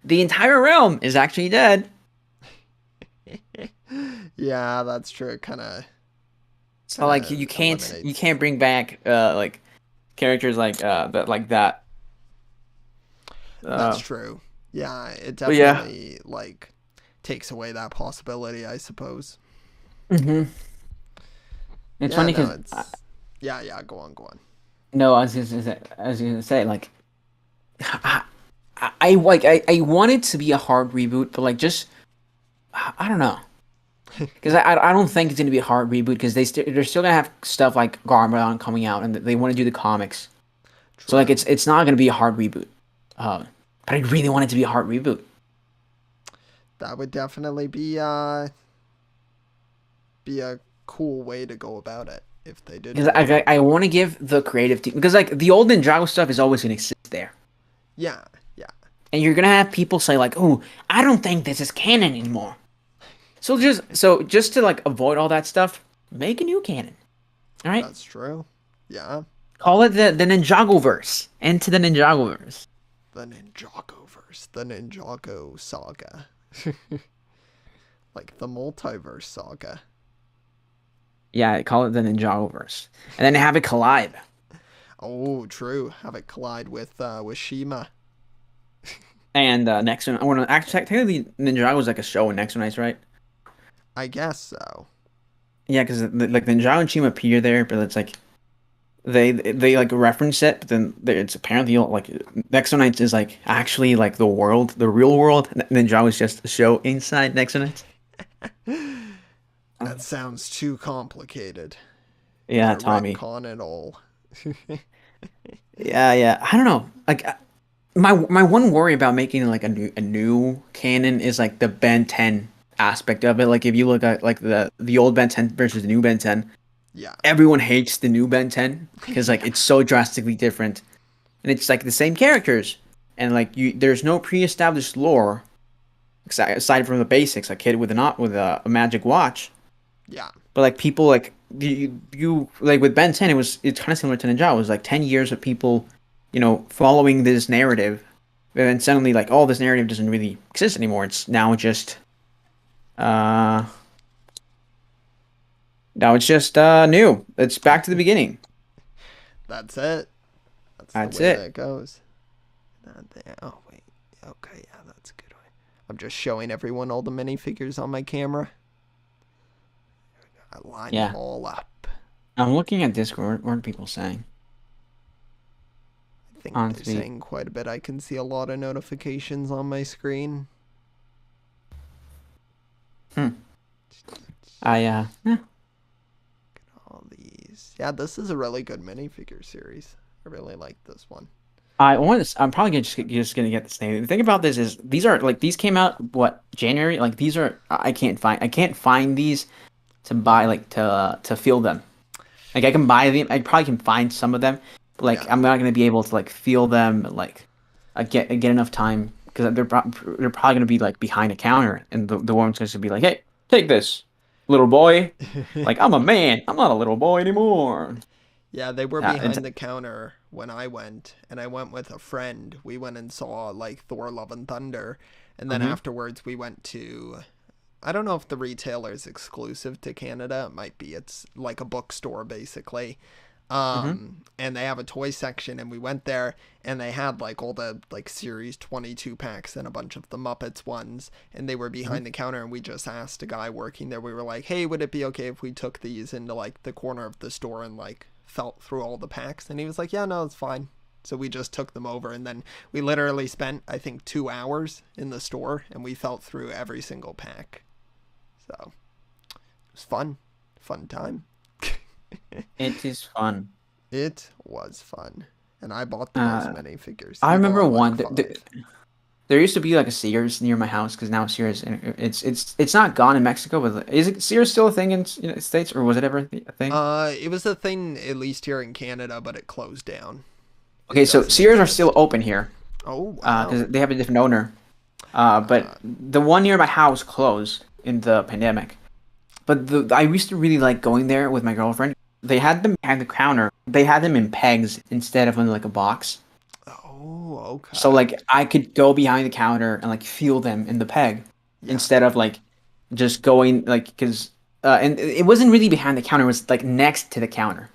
The entire realm is actually dead. Yeah, that's true. It So like you eliminates can't them. bring back like characters like that. That's Uh, true. Yeah, it but yeah. definitely like takes away that possibility, I suppose. hmm It's Yeah, funny no, because it's yeah, yeah, go on, go on. no, I was gonna say like I, I want it to be a hard reboot, but like just I don't know because I don't think it's gonna be a hard reboot because they're still gonna have stuff like Garmadon coming out and they want to do the comics, so like True. it's not gonna be a hard reboot. Uh, but I really want it to be a hard reboot. That would definitely be a cool way to go about it if they did Because do that. I want to give the creative team because like the old Ninjago stuff is always gonna exist there, Yeah, yeah. and you're gonna have people say like, "Oh, I don't think this is canon anymore." So just to like avoid all that stuff, make a new canon. All right, That's true. Yeah. Call it the Ninjago verse. Into the Ninjago verse. The Ninjago verse. The Ninjago saga. Like the multiverse saga. Yeah, call it the Ninjago verse, and then have it collide. Oh, true. Have it collide with Shima. And next one, I want to actually technically Ninjago is like a show in Next One Ice, right? I guess so. Yeah, because like Ninjago and Chima appear there, but it's like they like reference it, but then it's apparently like Next One Nights is like actually like the world, the real world. And Ninjago is just a show inside Next One Nights. That sounds too complicated. Yeah, Gotta Tommy. retcon it all. Yeah. I don't know. Like my one worry about making like a new canon is like the Ben 10 aspect of it. Like if you look at like the old Ben 10 versus the new Ben 10, Yeah. everyone hates the new Ben 10 because like Yeah. it's so drastically different, and it's like the same characters, and like there's no pre-established lore aside from the basics, a kid with a magic watch. Yeah. But like people like you like with Ben 10, it's kind of similar to Ninja. It was like 10 years of people, following this narrative, and then suddenly like all this narrative doesn't really exist anymore. It's uh now it's just new. It's back to the beginning. That's it. That's the That's way it. that goes. Not there. Oh, wait. Okay, yeah, that's a good way. I'm just showing everyone all the minifigures on my camera. I line Yeah. them all up. I'm looking at Discord. What are people saying? I think On they're tweet. saying quite a bit. I can see a lot of notifications on my screen. Yeah. All these. Yeah, this is a really good minifigure series. I really like this one. I'm probably just gonna get this name. The thing about this is these came out what January. Like these are I can't find these to buy like to feel them. Like I can buy them. I probably can find some of them, but like Yeah. I'm not gonna be able to like feel them. Like I get enough time because they're probably gonna be like behind a counter, and the woman's gonna be like, "Hey, take this, little boy." Like I'm a man. I'm not a little boy anymore. Yeah, they were It's, behind the counter when I went, and I went with a friend. We went and saw like Thor: Love and Thunder, and then mhm. afterwards we went to. I don't know if the retailer is exclusive to Canada. It might be. It's like a bookstore basically. Mhm. And they have a toy section, and we went there, and they had like all the like series 22 packs and a bunch of the Muppets ones, and they were Mhm. behind the counter, and we just asked a guy working there. We were like, "Hey, would it be okay if we took these into like the corner of the store and like felt through all the packs?" And he was like, "Yeah, no, it's fine." So we just took them over, and then we literally spent I think 2 hours in the store, and we felt through every single pack. So it was fun time. It is fun. It was fun. And I bought the most Uh, minifigures. I He remember bought like one. five. There used to be like a Sears near my house because now Sears it's not gone in Mexico, but is it Sears still a thing in United States or was it ever a thing? It was a thing at least here in Canada, but it closed down. It Okay, so doesn't Sears are still exist. open here Oh wow. because they have a different owner. But Uh, the one near my house closed in the pandemic. But I used to really like going there with my girlfriend. They had them behind the counter. They had them in pegs instead of in like a box. oh So okay. like I could go behind the counter and like feel them in the peg Yeah. instead of like just going like because and it wasn't really behind the counter. It was like next to the counter.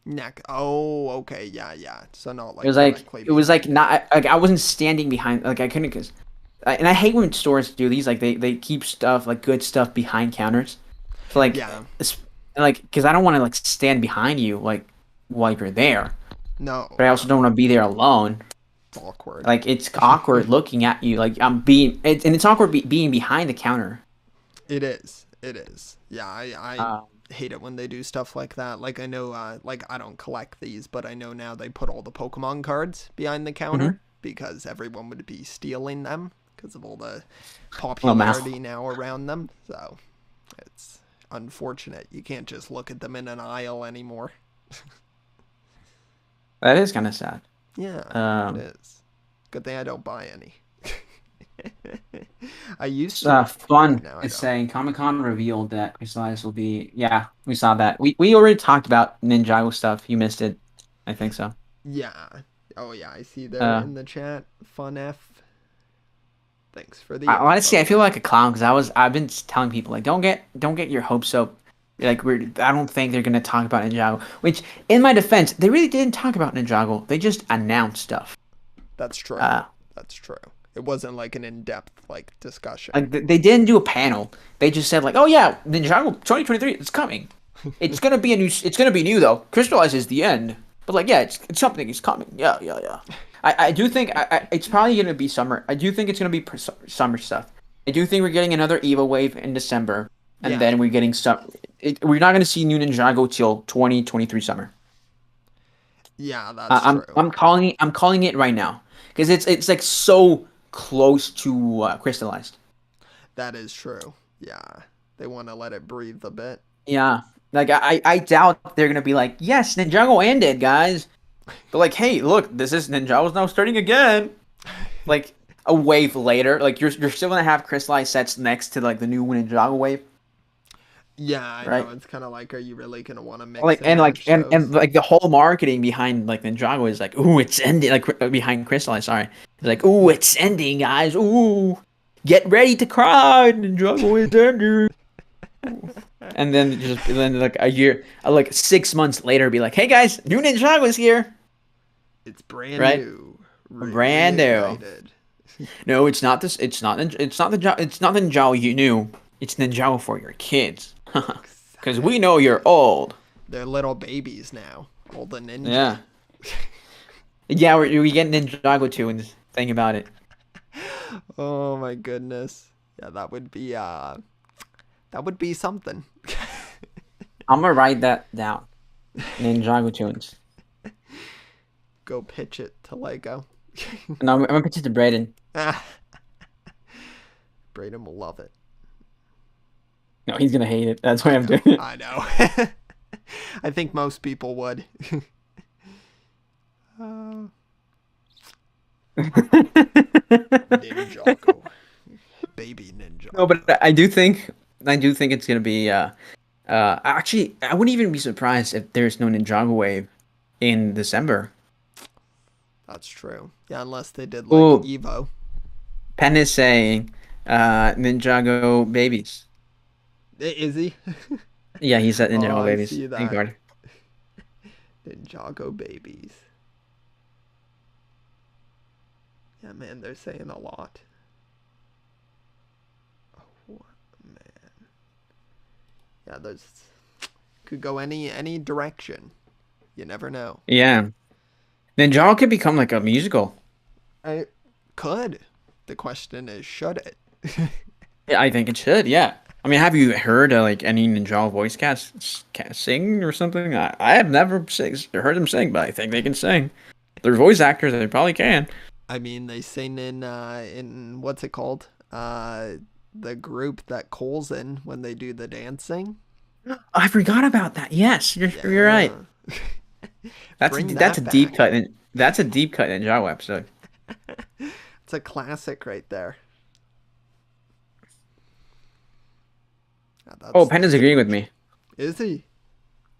Neck. Oh okay. Yeah yeah. So not It like was like directly it was behind like it. not like I wasn't standing behind like I couldn't because and I hate when stores do these like they keep stuff like good stuff behind counters. So like Yeah. it's like because I don't want to like stand behind you like while you're there, No but I also no. don't want to be there alone. It's awkward. Like it's awkward looking at you. Like and it's awkward being behind the counter. It is. It is. Yeah, Um, I hate it when they do stuff like that. Like I know like I don't collect these, but I know now they put all the Pokemon cards behind the mhm. counter because everyone would be stealing them because of all the Well, mouth. popularity now around them. So, it's unfortunate. You can't just look at them in an aisle anymore. That is kind of sad. Yeah, it Um, is. Good thing I don't buy any. I used to, but Fun now I is don't. saying Comic Con revealed that Chrysalis will be. Yeah, we saw that. We already talked about Ninjago stuff. You missed it. I think so. Yeah. Oh yeah, I see there Uh, in the chat. Fun F. Thanks for the Honestly, I info. feel like a clown because I've been telling people like don't get your hopes up. Like I don't think they're gonna talk about Ninjago. Which, in my defense, they really didn't talk about Ninjago. They just announced stuff. That's true. Uh, That's true. It wasn't like an in-depth like discussion. like they didn't do a panel. They just said like, oh yeah, Ninjago 2023 is coming. It's gonna be a new. It's gonna be new though. Crystallize is the end. But like yeah, it's something is coming. Yeah, yeah, yeah. I do think it's probably gonna be summer. I do think it's gonna be summer stuff. I do think we're getting another Evo wave in December, and Yeah. then we're getting some. We're not gonna see new Ninjago till 2023 summer. Yeah, that's true. I'm calling it right now because it's like so close to crystallized. That is true. Yeah. They want to let it breathe a bit. Yeah, like I doubt they're gonna be like yes, Ninjago ended, guys. But like, hey, look, this is Ninjago's now starting again. Like a wave later, like you're still gonna have crystallized sets next to like the new Ninjago wave, Yeah, I right? know. It's kind of like, are you really gonna want to mix Like and match and those? like the whole marketing behind like Ninjago is like, ooh, it's ending. Like behind crystallized, sorry, it's like, ooh, it's ending, guys. Ooh, get ready to cry, Ninjago is ending. And then like a year, like 6 months later, be like, hey guys, new Ninjago is here, It's brand right? new, Brand new. reignited. No, it's not this. It's not the Ninjago you knew. It's Ninjago for your kids. Because we know you're Exactly. old. They're little babies now. All the ninja. Yeah. Yeah, we get Ninjago too, and think about it. Oh my goodness. Yeah, that would be something. I'm gonna write that down. Ninjago tunes. Go pitch it to Lego. And I'm gonna pitch it to Brayden. Braden will love it. No, he's gonna hate it. That's why I'm doing it. I know. I think most people would. uh, Ninjago. Baby No, Ninjago. but I do think it's gonna be. Actually, I wouldn't even be surprised if there's no Ninjago wave in December. That's true. Yeah, unless they did like Oh, Evo. Penn is saying, Ninjago babies. Is he? Yeah, he said Oh, Ninjago I babies. see Thank that. God. Ninjago babies. Yeah, man, they're saying a lot. Oh, man. Yeah, there's could go any direction. You never know. Yeah, Ninjago could become like a musical. I could. The question is, should it? Yeah, I think it should. Yeah. I mean, have you heard like any Ninjago voice cast sing or something? I have never heard them sing, but I think they can sing. They're voice actors. They probably can. I mean, they sing in what's it called? The group that Cole's in when they do the dancing. I forgot about that. Yes, you're right. Yeah. That's Bring that's a that deep back. cut. That's a deep cut Ninjago episode. It's a classic right there. Yeah, Oh, that's Penda's agreeing with me. is he?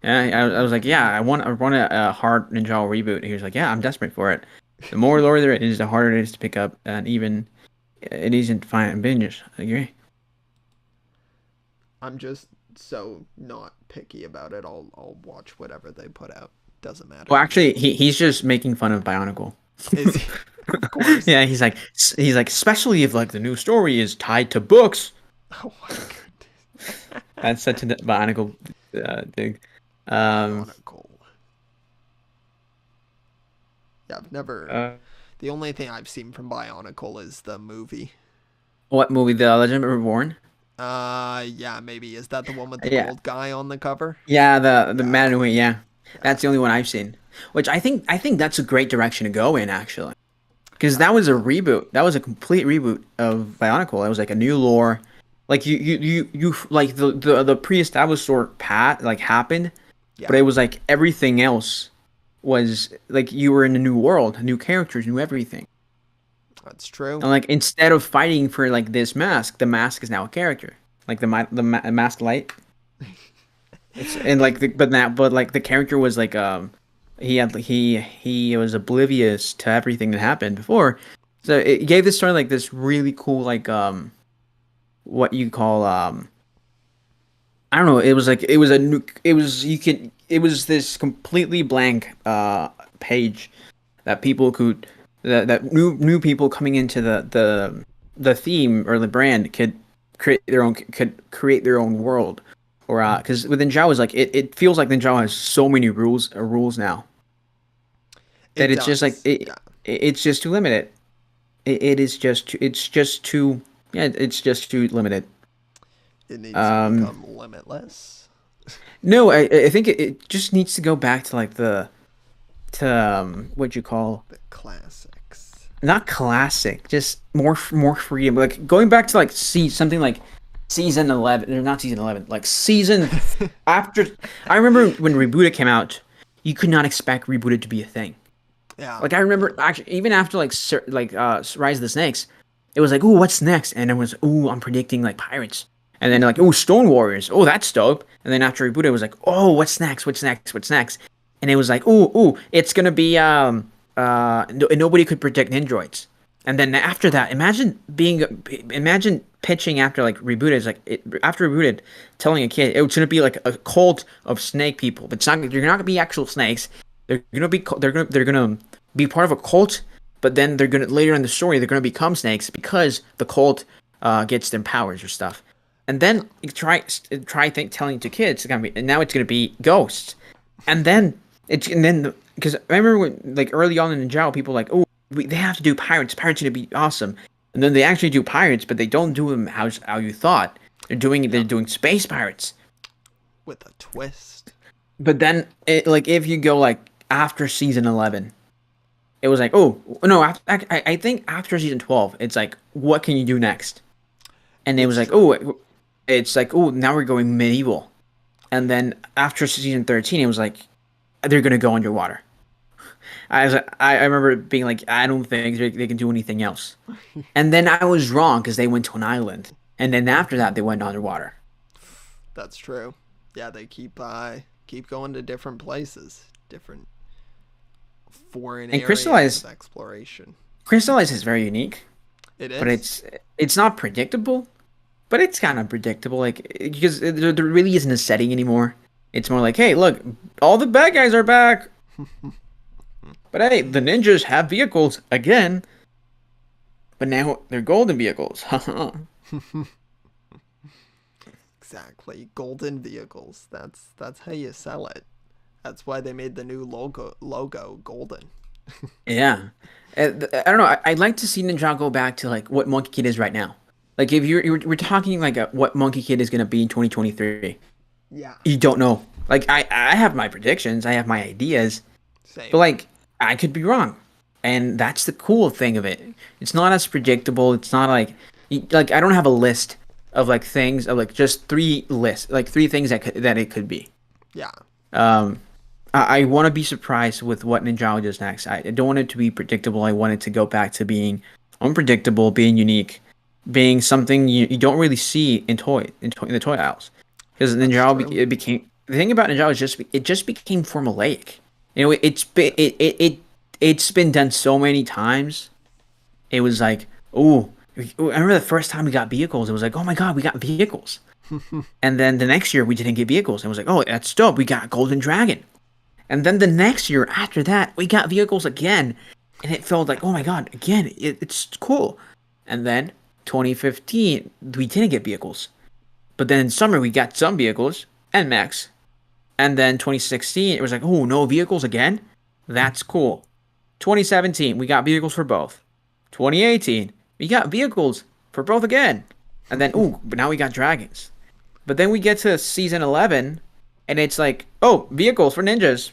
Yeah, I was like, yeah, I want a hard Ninjago reboot. He was like, yeah, I'm desperate for it. The more lore there is, the harder it is to pick up, and even it isn't to find binges. I agree. I'm just so not picky about it. I'll watch whatever they put out. Doesn't matter Well, to me. actually, he's just making fun of Bionicle. Is he? Of course. Yeah, he's like, especially if like the new story is tied to books. Oh my goodness. That's such a Bionicle thing. Bionicle. Yeah, I've never. Uh, The only thing I've seen from Bionicle is the movie. what movie? The Legend of Reborn? Yeah, maybe. Is that the one with the Yeah, gold guy on the cover? yeah, the Yeah, Man Who, yeah. yeah. That's the only one I've seen. Which I think that's a great direction to go in actually. Because that was a reboot. That was a complete reboot of Bionicle. It was like a new lore. Like you like the pre-established lore like happened, Yeah, but it was like everything else was like you were in a new world, new characters, new everything. that's true. And like instead of fighting for like this mask, the mask is now a character. Like mask light. It's and like but like the character was like he was oblivious to everything that happened before. So it gave this story like this really cool like what you call I don't know. It was like it was a new. It was you could. It was this completely blank page that people could that new people coming into the theme or the brand could create their own world or because with Ninjago is like it feels like Ninjago has so many rules now that It it's just like does. Yeah. it's just too limited. It's just too yeah it's just too limited. It needs to Um, become limitless. No, I think it just needs to go back to like the to what you call The classics. not classic, just more freedom. Like going back to like see something like season 11 or not season 11, like season after. I remember when Rebooted came out, you could not expect Rebooted to be a thing. Yeah. Like I remember actually even after like Rise of the Snakes, it was like, "Ooh, what's next?" And it was, "Ooh, I'm predicting like pirates." And then like, "Ooh, Stone Warriors. Oh, that's dope." And then after Reboot, it was like, "Oh, what's next? What's next? What's next?" And it was like, "Ooh, it's gonna be nobody could predict Nindroids." And then after that, imagine pitching after like Rebooted is like after Rebooted, telling a kid it's gonna be like a cult of snake people, but it's not. They're not gonna be actual snakes. They're gonna be part of a cult, but then they're gonna later in the story they're gonna become snakes because the cult gets them powers or stuff. And then you telling to kids and now it's gonna be ghosts, and then because I remember when like early on in Ninjago people were like they have to do pirates. Pirates are gonna be awesome, and then they actually do pirates, but they don't do them how you thought. They're doing space pirates. With a twist. But then like if you go like after season 11, it was like, oh no, I think after season 12, it's like, what can you do next? And it was It's like, true. oh, it's like, oh, now we're going medieval. And then after season 13, it was like, they're gonna go underwater. I remember being like, I don't think they can do anything else. And then I was wrong because they went to an island, and then after that they went underwater. That's true. Yeah, they keep going to different places, different foreign And areas of exploration. Crystallize is very unique, It but is. it's not predictable. But it's kind of predictable, like because there really isn't a setting anymore. It's more like, hey, look, all the bad guys are back, but hey, the ninjas have vehicles again, but now they're golden vehicles. Exactly. Golden vehicles. That's how you sell it. That's why they made the new logo golden. Yeah, I don't know. I'd like to see Ninja go back to like what Monkey Kid is right now. Like if we're talking like what Monkey Kid is gonna be in 2023, Yeah. you don't know. Like I have my predictions, I have my ideas, but Same. like I could be wrong, and that's the cool thing of it. It's not as predictable. It's not like like I don't have a list of like things of like just three things that it could be. Yeah. Um, I want to be surprised with what Ninjago does next. I don't want it to be predictable. I want it to go back to being unpredictable, being unique, being something you don't really see in the toy aisles. Because That's Ninjago true. it became the thing about Ninjago is it just became formulaic. You know, it's been done so many times. It was like, oh, I remember the first time we got vehicles. It was like, oh my god, we got vehicles. And then the next year we didn't get vehicles. It was like, oh, that's dope. We got Golden Dragon. And then the next year after that, we got vehicles again. And it felt like, oh my god, again, it's cool. And then 2015, we didn't get vehicles. But then in summer, we got some vehicles and mechs. And then 2016, it was like, oh, no vehicles again? That's cool. 2017, we got vehicles for both. 2018, we got vehicles for both again. And then, ooh, but now we got dragons. But then we get to season 11, and it's like, oh, vehicles for ninjas.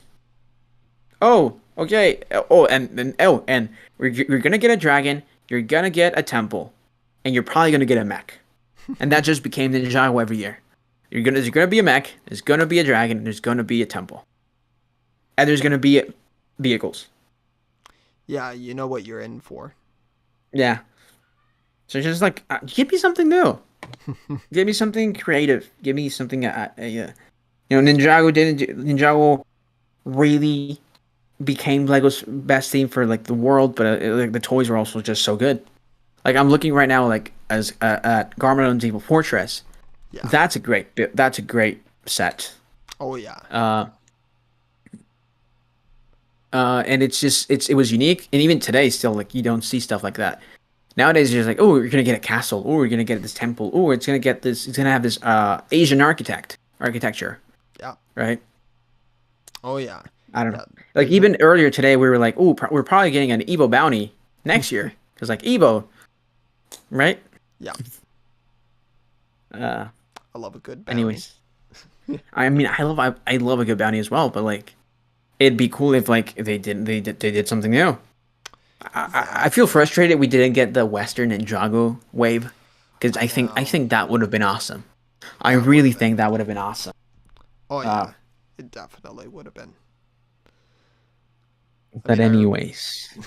Oh, okay. Oh, and we're gonna get a dragon. You're gonna get a temple, and you're probably gonna get a mech. And that just became the Ninjago every year. There's gonna be a mech. There's gonna be a dragon. There's gonna be a temple, and there's gonna be vehicles. Yeah, you know what you're in for. Yeah. So it's just like, give me something new. Give me something creative. Give me something. You know, Ninjago really. became Lego's best theme for like the world, but like, the toys were also just so good. Like I'm looking right now, like as at Garmadon's Evil Fortress. Yeah. That's a great set. Oh yeah. And it was unique, and even today, still like you don't see stuff like that. Nowadays, you're just like, oh, you're gonna get a castle, or you're gonna get this temple, or it's gonna have this Asian architecture, Yeah. right? Oh yeah. I don't know. Yeah. Like even earlier today, we were like, oh, we're probably getting an Evo bounty next year because like Evo, right? Yeah. Uh, I love a good bounty. anyways, I mean, I love a good bounty as well, but like, it'd be cool if like they did something new. I feel frustrated we didn't get the Western Ninjago wave because I think that would have been awesome. I really think that would have been awesome. Oh yeah, it definitely would have been. But anyways,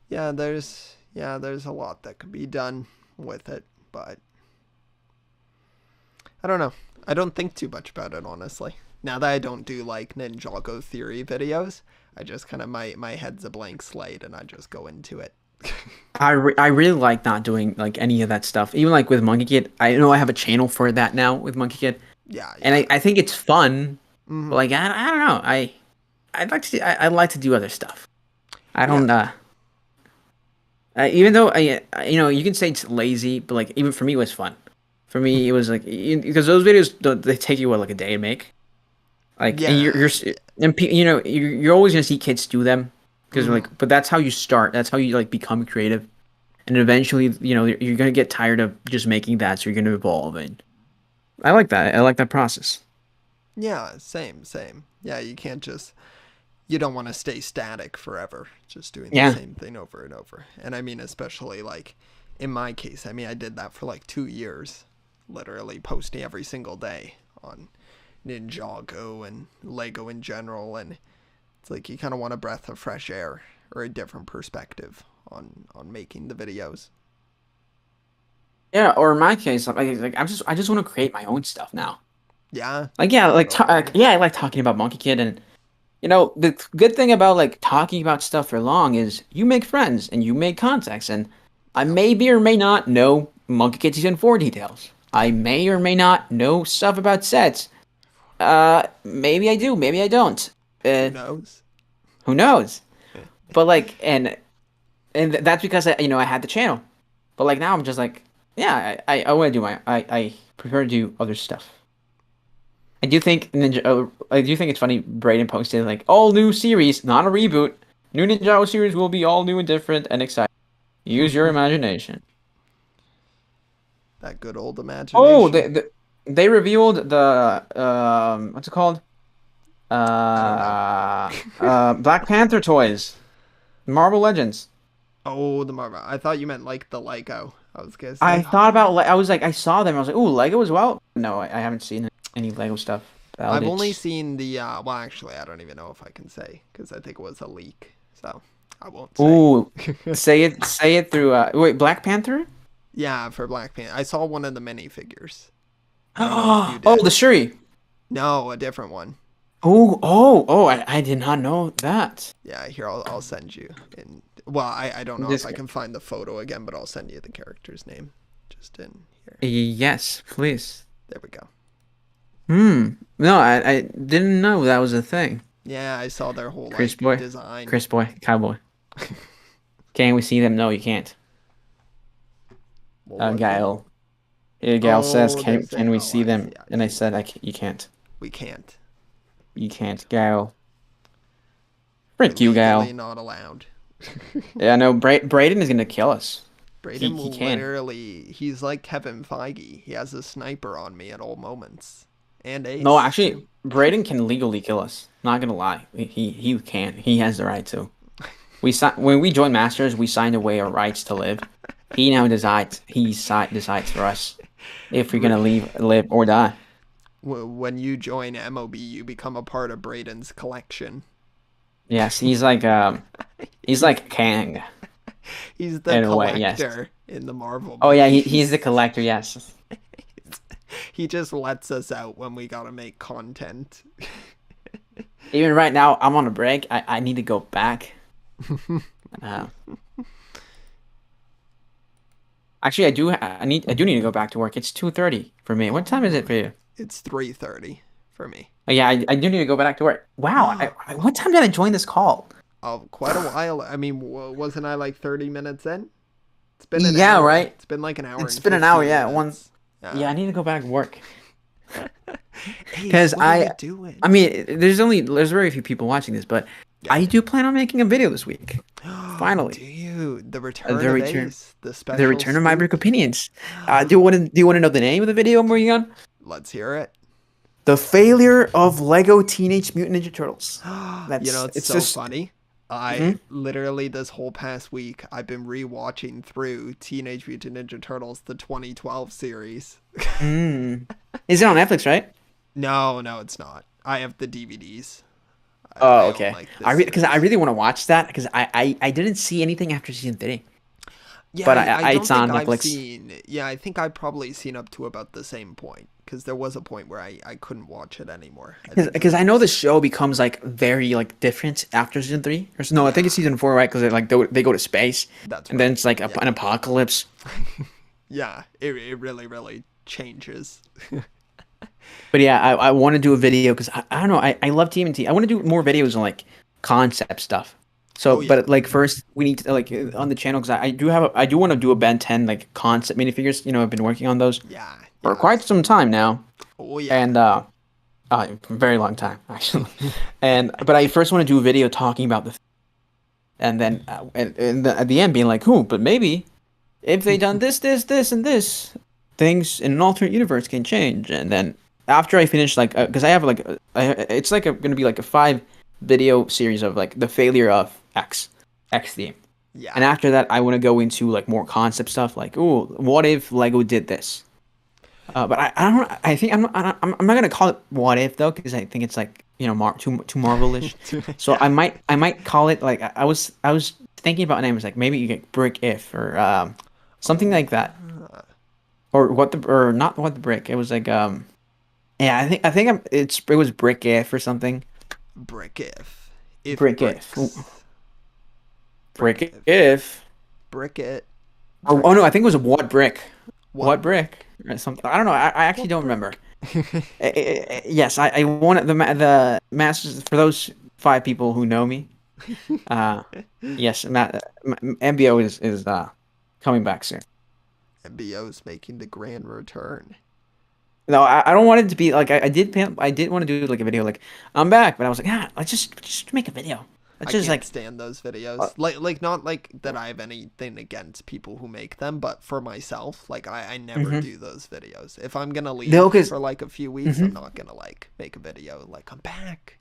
yeah, there's a lot that could be done with it, but I don't know. I don't think too much about it, honestly. Now that I don't do like Ninjago theory videos, I just kind of my head's a blank slate and I just go into it. I really like not doing like any of that stuff. Even like with Monkey Kid, I know I have a channel for that now with Monkey Kid. Yeah. And I think it's fun. Mm-hmm. But like I don't know. I'd like to do other stuff. I don't even though you can say it's lazy, but like even for me it was fun. For me it was like because those videos they take you like a day to make. Like and you're always gonna see kids do them because like but that's how you start. That's how you like become creative, and eventually you're gonna get tired of just making that, so you're gonna evolve. And I like that. I like that process. Yeah, same. Yeah, you don't want to stay static forever, just doing the same thing over and over. And I mean, especially like in my case, I mean, I did that for like 2 years, literally posting every single day on Ninjago and Lego in general. And it's like you kind of want a breath of fresh air or a different perspective on making the videos. Yeah, or in my case, like I just want to create my own stuff now. Yeah. Like I like talking about Monkey Kid, and the good thing about like talking about stuff for long is you make friends and you make contacts, and I may or may not know Monkey Kid Season 4 details. I may or may not know stuff about sets. Maybe I do, maybe I don't. Who knows? Who knows? But like, and that's because I had the channel. But like now I'm just like, yeah, I want to do I prefer to do other stuff. I do think it's funny. Brayden posted like all new series, not a reboot. New Ninjago series will be all new and different and exciting. Use your imagination. That good old imagination. Oh, they revealed the what's it called? Black Panther toys, Marvel Legends. Oh, the Marvel. I thought you meant like the Lego. I was gonna say. I was like, I saw them. I was like, ooh, Lego as well. No, I haven't seen any Lego stuff. I've only seen the. Well, actually, I don't even know if I can say because I think it was a leak. So I won't say. Ooh, say it through. Wait, Black Panther? Yeah, for Black Panther. I saw one of the minifigures. Oh, the Shuri. No, a different one. Oh! I did not know that. Yeah, here I'll send you. And well, I don't know if I can find the photo again, but I'll send you the character's name, just in here. Yes, please. There we go. No, I didn't know that was a thing. Yeah, I saw their whole design. Chris boy, cowboy. Can we see them? No, you can't. Gail. Gail says, "Can we see them?" And I said, "You can't." We can't. You can't, Gail. Frick you, Gail. Not allowed. Yeah, no. Brayden is gonna kill us. Brayden will literally. He's like Kevin Feige. He has a sniper on me at all moments. And Ace. No, actually, Brayden can legally kill us. Not gonna lie, he can. He has the right to. When we joined Masters, we signed away our rights to live. He now decides. Decides for us if we're gonna live or die. When you join MOB, you become a part of Brayden's collection. Yes, he's like Kang. He's the collector in the Marvel. Oh yeah, he's the collector. Yes. He just lets us out when we gotta make content. Even right now, I'm on a break. I need to go back. Uh, actually, I do need to go back to work. It's 2:30 for me. What time is it for you? It's 3:30 for me. Oh, yeah, I do need to go back to work. Wow. What time did I join this call? Oh, quite a while. I mean, wasn't I like 30 minutes in? It's been an Yeah, hour. right. It's been like an hour. It's and been an hour. 15 Yeah, minutes. Yeah, I need to go back to work Hey, because what are you doing? I mean, there's very few people watching this, but Yeah. I do plan on making a video this week. Finally, Do you? The return the of return, Ace, the special the return of my brick scoop? opinions. Do you want to know the name of the video I'm working on? Let's hear it. The failure of Lego Teenage Mutant Ninja Turtles. You know, it's so just funny. I literally this whole past week I've been rewatching through Teenage Mutant Ninja Turtles, the 2012 series. Is it on Netflix, right? No, it's not. I have the DVDs. Oh, I own, okay. like, this Because I series. really want to watch that because I didn't see anything after season 3, Yeah, but I it's don't on think I've Netflix. seen. Yeah, I think I've probably seen up to about the same point because there was a point where I couldn't watch it anymore. Because I know the show becomes like very like different after season 3. Or no, I think it's season 4, right? Because they go to space, That's and right. then it's like an apocalypse. Yeah, it really changes. But yeah, I want to do a video because I don't know. I love TMNT. I want to do more videos on like concept stuff. So, Oh, yeah. but like first we need to like on the channel because I do want to do a Ben 10 like concept minifigures. You know, I've been working on those Yeah. for quite some time now, Oh yeah. and very long time actually. But I first want to do a video talking about and then at the end being like, but maybe if they done this, and this, things in an alternate universe can change. And then after I finish, like, because I have like, it's like gonna be like a 5 video series of like the failure of X theme. Yeah. And after that, I want to go into like more concept stuff, like, what if Lego did this? But I don't. I think I'm not gonna call it what if though, because I think it's like too Marvel-ish. So Yeah. I might call it like I was thinking about names like maybe you get brick if or something like that, or not what the brick. It was like yeah, I think it was brick if or something. Brick if. If Brick bricks. if. Brick if. Brick it. Oh no, I think it was a what brick. What? What brick or something? I don't know. I actually don't remember. Yes, I wanted the masters for those 5 people who know me. Yes, MBO is coming back soon. MBO's making the grand return. No, I don't want it to be like I did want to do like a video like I'm back, but I was like, let's just make a video. I Let's just can't like stand those videos. Like not like that I have anything against people who make them, but for myself, like I never do those videos. If I'm gonna leave for like a few weeks, I'm not gonna like make a video like I'm back.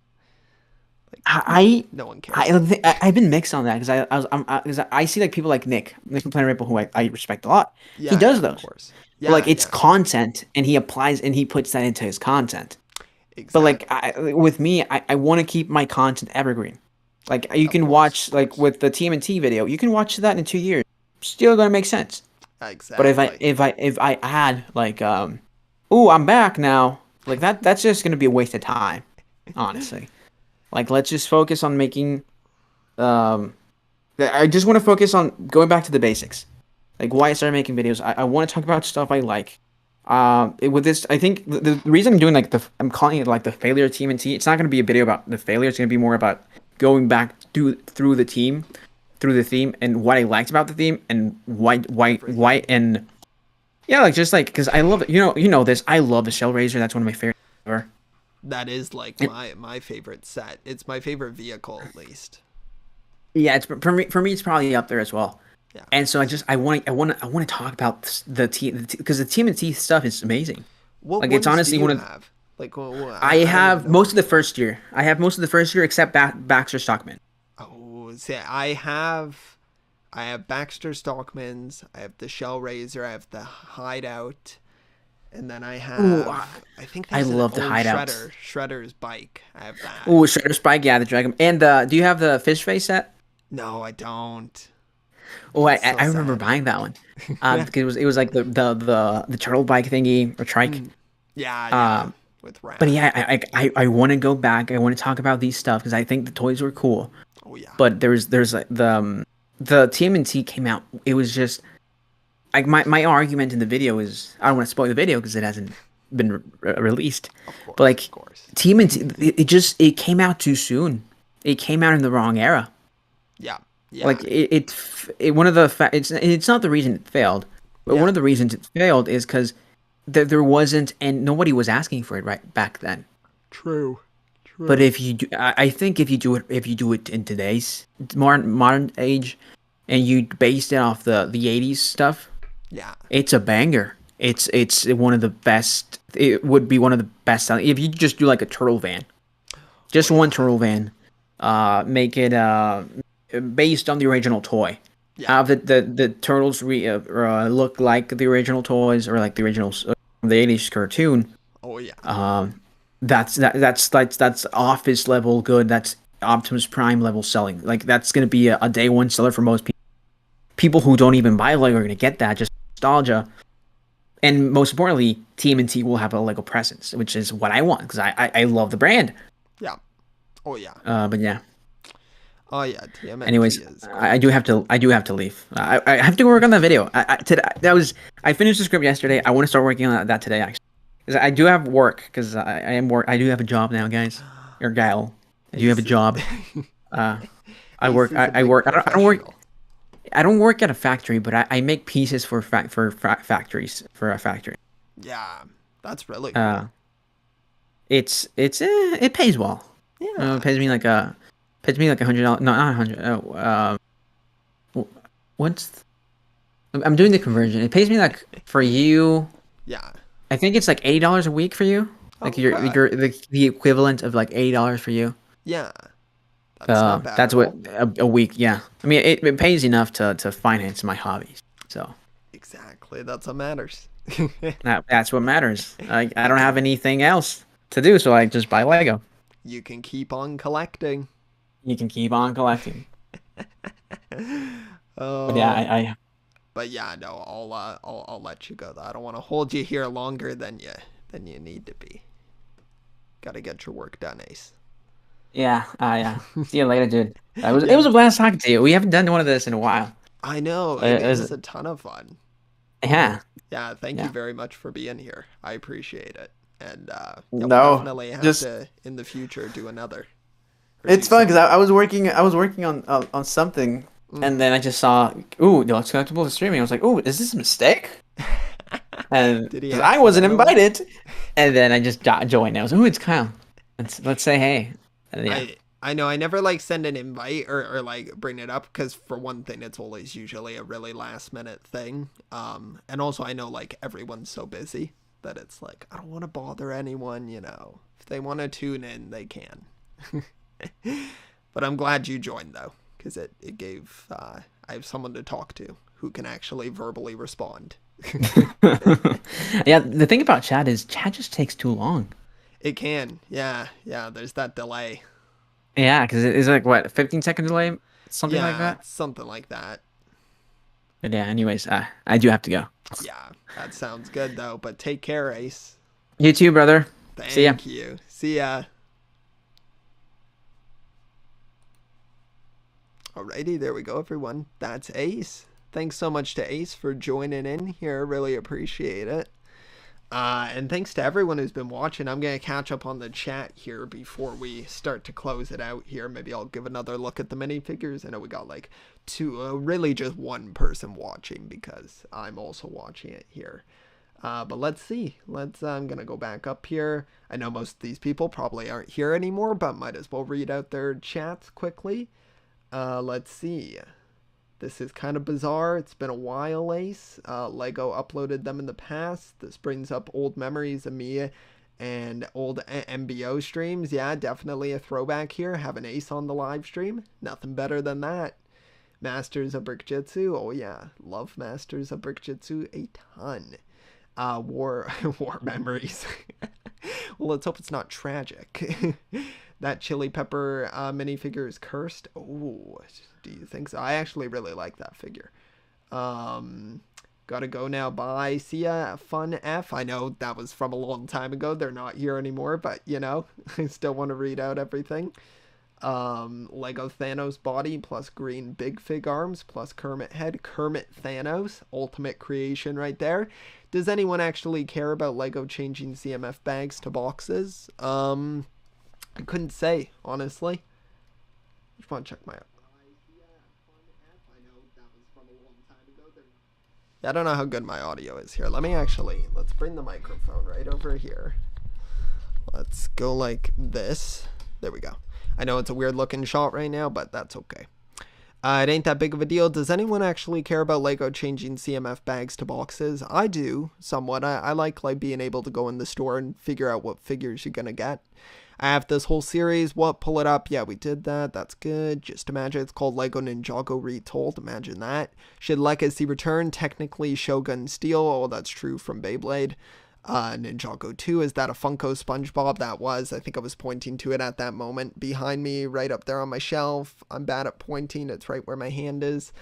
Like, no one cares. I've been mixed on that because I see like people like Nick from Planet Ripple who I respect a lot. Yeah, he does of those. course. But, like it's content, and he applies and he puts that into his content. Exactly. But like with me, I want to keep my content evergreen. Like you can watch like with the TMNT video, you can watch that in 2 years. Still gonna make sense. Exactly. But if I add like I'm back now, like that's just gonna be a waste of time, honestly. Like let's just focus on making I just want to focus on going back to the basics. Like why I started making videos. I want to talk about stuff I like. With this, I think the reason I'm doing like I'm calling it like the failure team and T. It's not going to be a video about the failure. It's going to be more about going back through the theme, and what I liked about the theme and why and yeah, like just like because I love it. You know this. I love the Shell Razor. That's one of my favorites ever. That is like my favorite set. It's my favorite vehicle at least. Yeah, it's for me. It's probably up there as well. Yeah. And so I want to talk about the team because the TMNT stuff is amazing. What like ones it's honestly do you one of have? Like I have most of the first year. I have most of the first year except Baxter Stockman. Oh, see, I have Baxter Stockman's. I have the Shell Razor. I have the Hideout, and then I have. I think I love an the old Hideout. Shredder's bike. I have that. Oh, Shredder's bike. Yeah, the Dragon. And do you have the Fish Face set? No, I don't. Oh, I remember buying that one. Because it was like the turtle bike thingy or trike. Yeah. with But Raph. yeah, I want to go back. I want to talk about these stuff because I think the toys were cool. Oh yeah. But there's like the TMNT came out. It was just like my argument in the video is I don't want to spoil the video because it hasn't been released. Of But course, like of course. TMNT, it came out too soon. It came out in the wrong era. Yeah. Yeah. Like one of the it's not the reason it failed, but Yeah. one of the reasons it failed is because there wasn't and nobody was asking for it right back then. True. But True. if you do, I think if you do it in today's modern age, and you based it off the '80s stuff, Yeah. it's a banger. It's one of the best. It would be one of the best selling if you just do like a turtle van, Oh just one yeah. turtle van. Make it based on the original toy. Yeah. Have the turtles look like the original toys or like the original the '80s cartoon. Oh yeah. Um, that's Office level good. That's Optimus Prime level selling. Like that's gonna be a day one seller for most people. People who don't even buy Lego are gonna get that just nostalgia. And most importantly, TMNT will have a Lego presence, which is what I want because I love the brand. Yeah. Oh yeah. But yeah. Oh yeah. TMNT Anyways, is I great. do have to leave. I have to work on that video. I finished the script yesterday. I want to start working on that today actually. 'Cause I do have work because I do have a job now, guys. Or gal, I do have a Ace, job. Uh, I Ace work. is a I big work. I don't work. professional. I don't work at a factory, but I make pieces for factories for a factory. Yeah. That's really Uh, cool. it pays well. Yeah. Pays me like $100. No, not 100. What's I'm doing the conversion. It pays me like for you. Yeah. I think it's like $80 a week for you. Like Okay. you're the equivalent of like $80 for you. Yeah. That's not bad That's at what all. a week. Yeah, I mean it pays enough to finance my hobbies. So Exactly. That's what matters. that's what matters. I You don't have can anything else to do, so I just buy Lego. you can keep on collecting. You can keep on collecting. But yeah, Oh, I but yeah, no, I'll let you go though. I don't want to hold you here longer than you need to be. Got to get your work done, Ace. yeah. See you later, dude. It Yeah, was a blast talking to you. We haven't done one of this in a while. I know. It It is was a ton of fun. yeah Yeah, thank you yeah. very much for being here. I appreciate it. And yeah, we'll No, definitely have just to in the future do another or do it's fun because some. I was working on something, and Mm. then I just saw, ooh, no, it's collectible streaming. I was like, ooh, is this a mistake? And Did he because I wasn't accidentally? invited, and then I just joined. I was, ooh, it's Kyle. Let's say hey. And yeah, I know I never like send an invite or like bring it up because for one thing it's always usually a really last minute thing. And also I know like everyone's so busy that it's like I don't want to bother anyone, you know. If they want to tune in, they can. But I'm glad you joined though because it gave I have someone to talk to who can actually verbally respond. yeah. The thing about chat is chat just takes too long. It can. Yeah. Yeah, there's that delay. Yeah, because it's like what 15-second delay, something like Yeah, that. something like that. But yeah, anyways, I do have to go. Yeah, that sounds good though. But take care, Ace. You too, brother. See ya. Thank you. See ya. Alrighty, there we go, everyone. That's Ace. Thanks so much to Ace for joining in here. Really appreciate it. And thanks to everyone who's been watching. I'm going to catch up on the chat here before we start to close it out here. Maybe I'll give another look at the minifigures. I know we got like really just one person watching because I'm also watching it here. But let's see. I'm going to go back up here. I know most of these people probably aren't here anymore, but might as well read out their chats quickly. Let's see. This is kind of bizarre. It's been a while, Ace. Lego uploaded them in the past. This brings up old memories of me and old MBO streams. Yeah, definitely a throwback here. Have an Ace on the live stream. Nothing better than that. Masters of Brick Jitsu. Oh yeah, love Masters of Brick Jitsu a ton. War memories. Well, let's hope it's not tragic. That chili pepper minifigure is cursed. Oh, do you think so? I actually really like that figure. Go Gotta go now. Bye. See ya. Fun F. I know that was from a long time ago. They're not here anymore, but you know, I still want to read out everything. Lego Thanos body plus green Big Fig arms plus Kermit head. Kermit Thanos. Ultimate creation right there. Does anyone actually care about Lego changing CMF bags to boxes? I couldn't say, honestly. Just want to check my... I don't know how good my audio is here. Let's bring the microphone right over here. Let's go like this. There we go. I know it's a weird looking shot right now, but that's okay. It ain't that big of a deal. Does anyone actually care about Lego changing CMF bags to boxes? I do, somewhat. I like being able to go in the store and figure out what figures you're gonna get. I have this whole series. What? Pull it up. Yeah, we did that. That's good. Just imagine. It's called Lego Ninjago Retold. Imagine that. Should Legacy return? Technically, Shogun Steel. Oh, that's true from Beyblade. Ninjago 2. Is that a Funko Spongebob? That was. I think I was pointing to it at that moment. Behind me, right up there on my shelf. I'm bad at pointing. It's right where my hand is.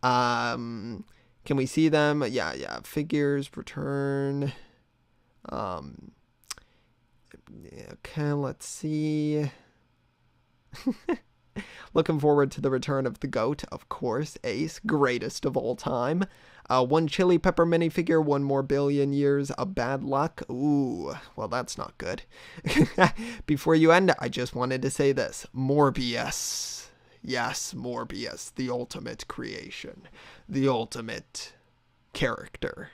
Can we see them? Yeah. Figures. Return. Okay, let's see. Looking forward to the return of the GOAT, of course. Ace, greatest of all time. One chili pepper minifigure, 1 more billion years of bad luck. Ooh, well, that's not good. Before you end, I just wanted to say this. Morbius. Yes, Morbius, the ultimate creation. The ultimate character.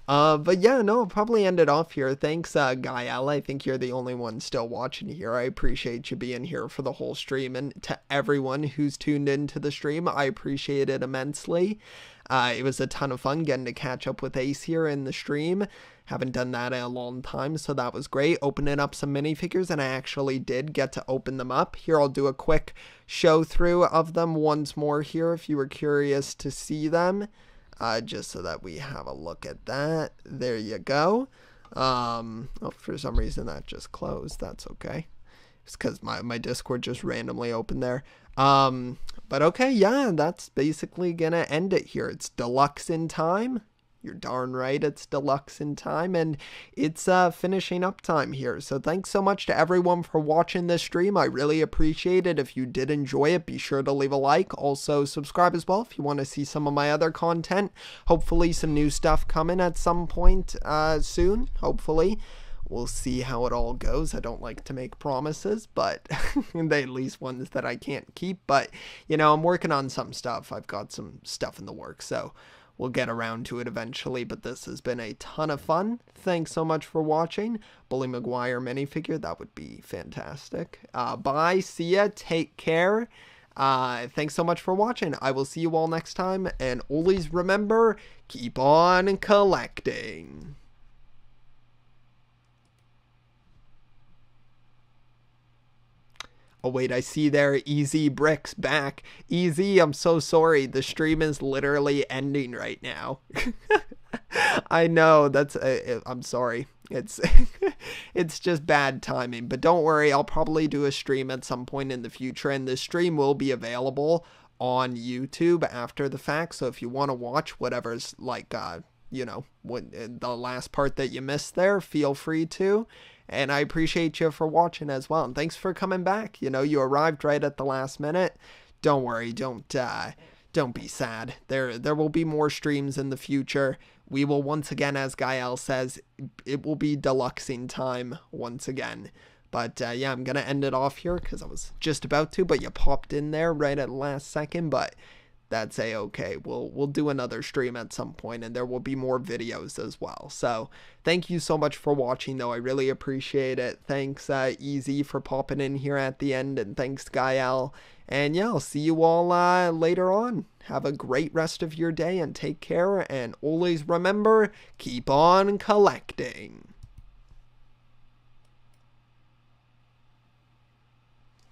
But yeah, no, I'll probably end it off here. Thanks, Gael. I think you're the only one still watching here. I appreciate you being here for the whole stream. And to everyone who's tuned into the stream, I appreciate it immensely. It was a ton of fun getting to catch up with Ace here in the stream. Haven't done that in a long time, so that was great. Opening up some minifigures, and I actually did get to open them up. Here, I'll do a quick show through of them once more here if you were curious to see them. Just so that we have a look at that. There you go. Oh, for some reason that just closed. That's okay. It's because my Discord just randomly opened there. But okay, yeah, that's basically gonna end it here. It's deluxe in time. You're darn right, it's deluxe in time, and it's finishing up time here. So thanks so much to everyone for watching this stream. I really appreciate it. If you did enjoy it, be sure to leave a like. Also, subscribe as well if you want to see some of my other content. Hopefully, some new stuff coming at some point soon. Hopefully. We'll see how it all goes. I don't like to make promises, but they at least ones that I can't keep. But, you know, I'm working on some stuff. I've got some stuff in the works, so we'll get around to it eventually, but this has been a ton of fun. Thanks so much for watching. Bully Maguire minifigure, that would be fantastic. Bye, see ya, take care. Thanks so much for watching. I will see you all next time, and always remember, keep on collecting. Oh wait, I see there, Easy Bricks back. Easy, I'm so sorry. The stream is literally ending right now. I know, that's, I'm sorry. It's, it's just bad timing, but don't worry, I'll probably do a stream at some point in the future, and this stream will be available on YouTube after the fact, so if you want to watch whatever's like, you know, the last part that you missed there, feel free to. And I appreciate you for watching as well. And thanks for coming back. You know, you arrived right at the last minute. Don't worry. Don't be sad. There will be more streams in the future. We will once again, as Gael says, it will be deluxing time once again. But yeah, I'm going to end it off here because I was just about to, but you popped in there right at the last second. But that's a-okay. We'll do another stream at some point, and there will be more videos as well. So thank you so much for watching, though. I really appreciate it. Thanks, Easy, for popping in here at the end, and thanks, Gael. And yeah, I'll see you all later on. Have a great rest of your day, and take care, and always remember, keep on collecting.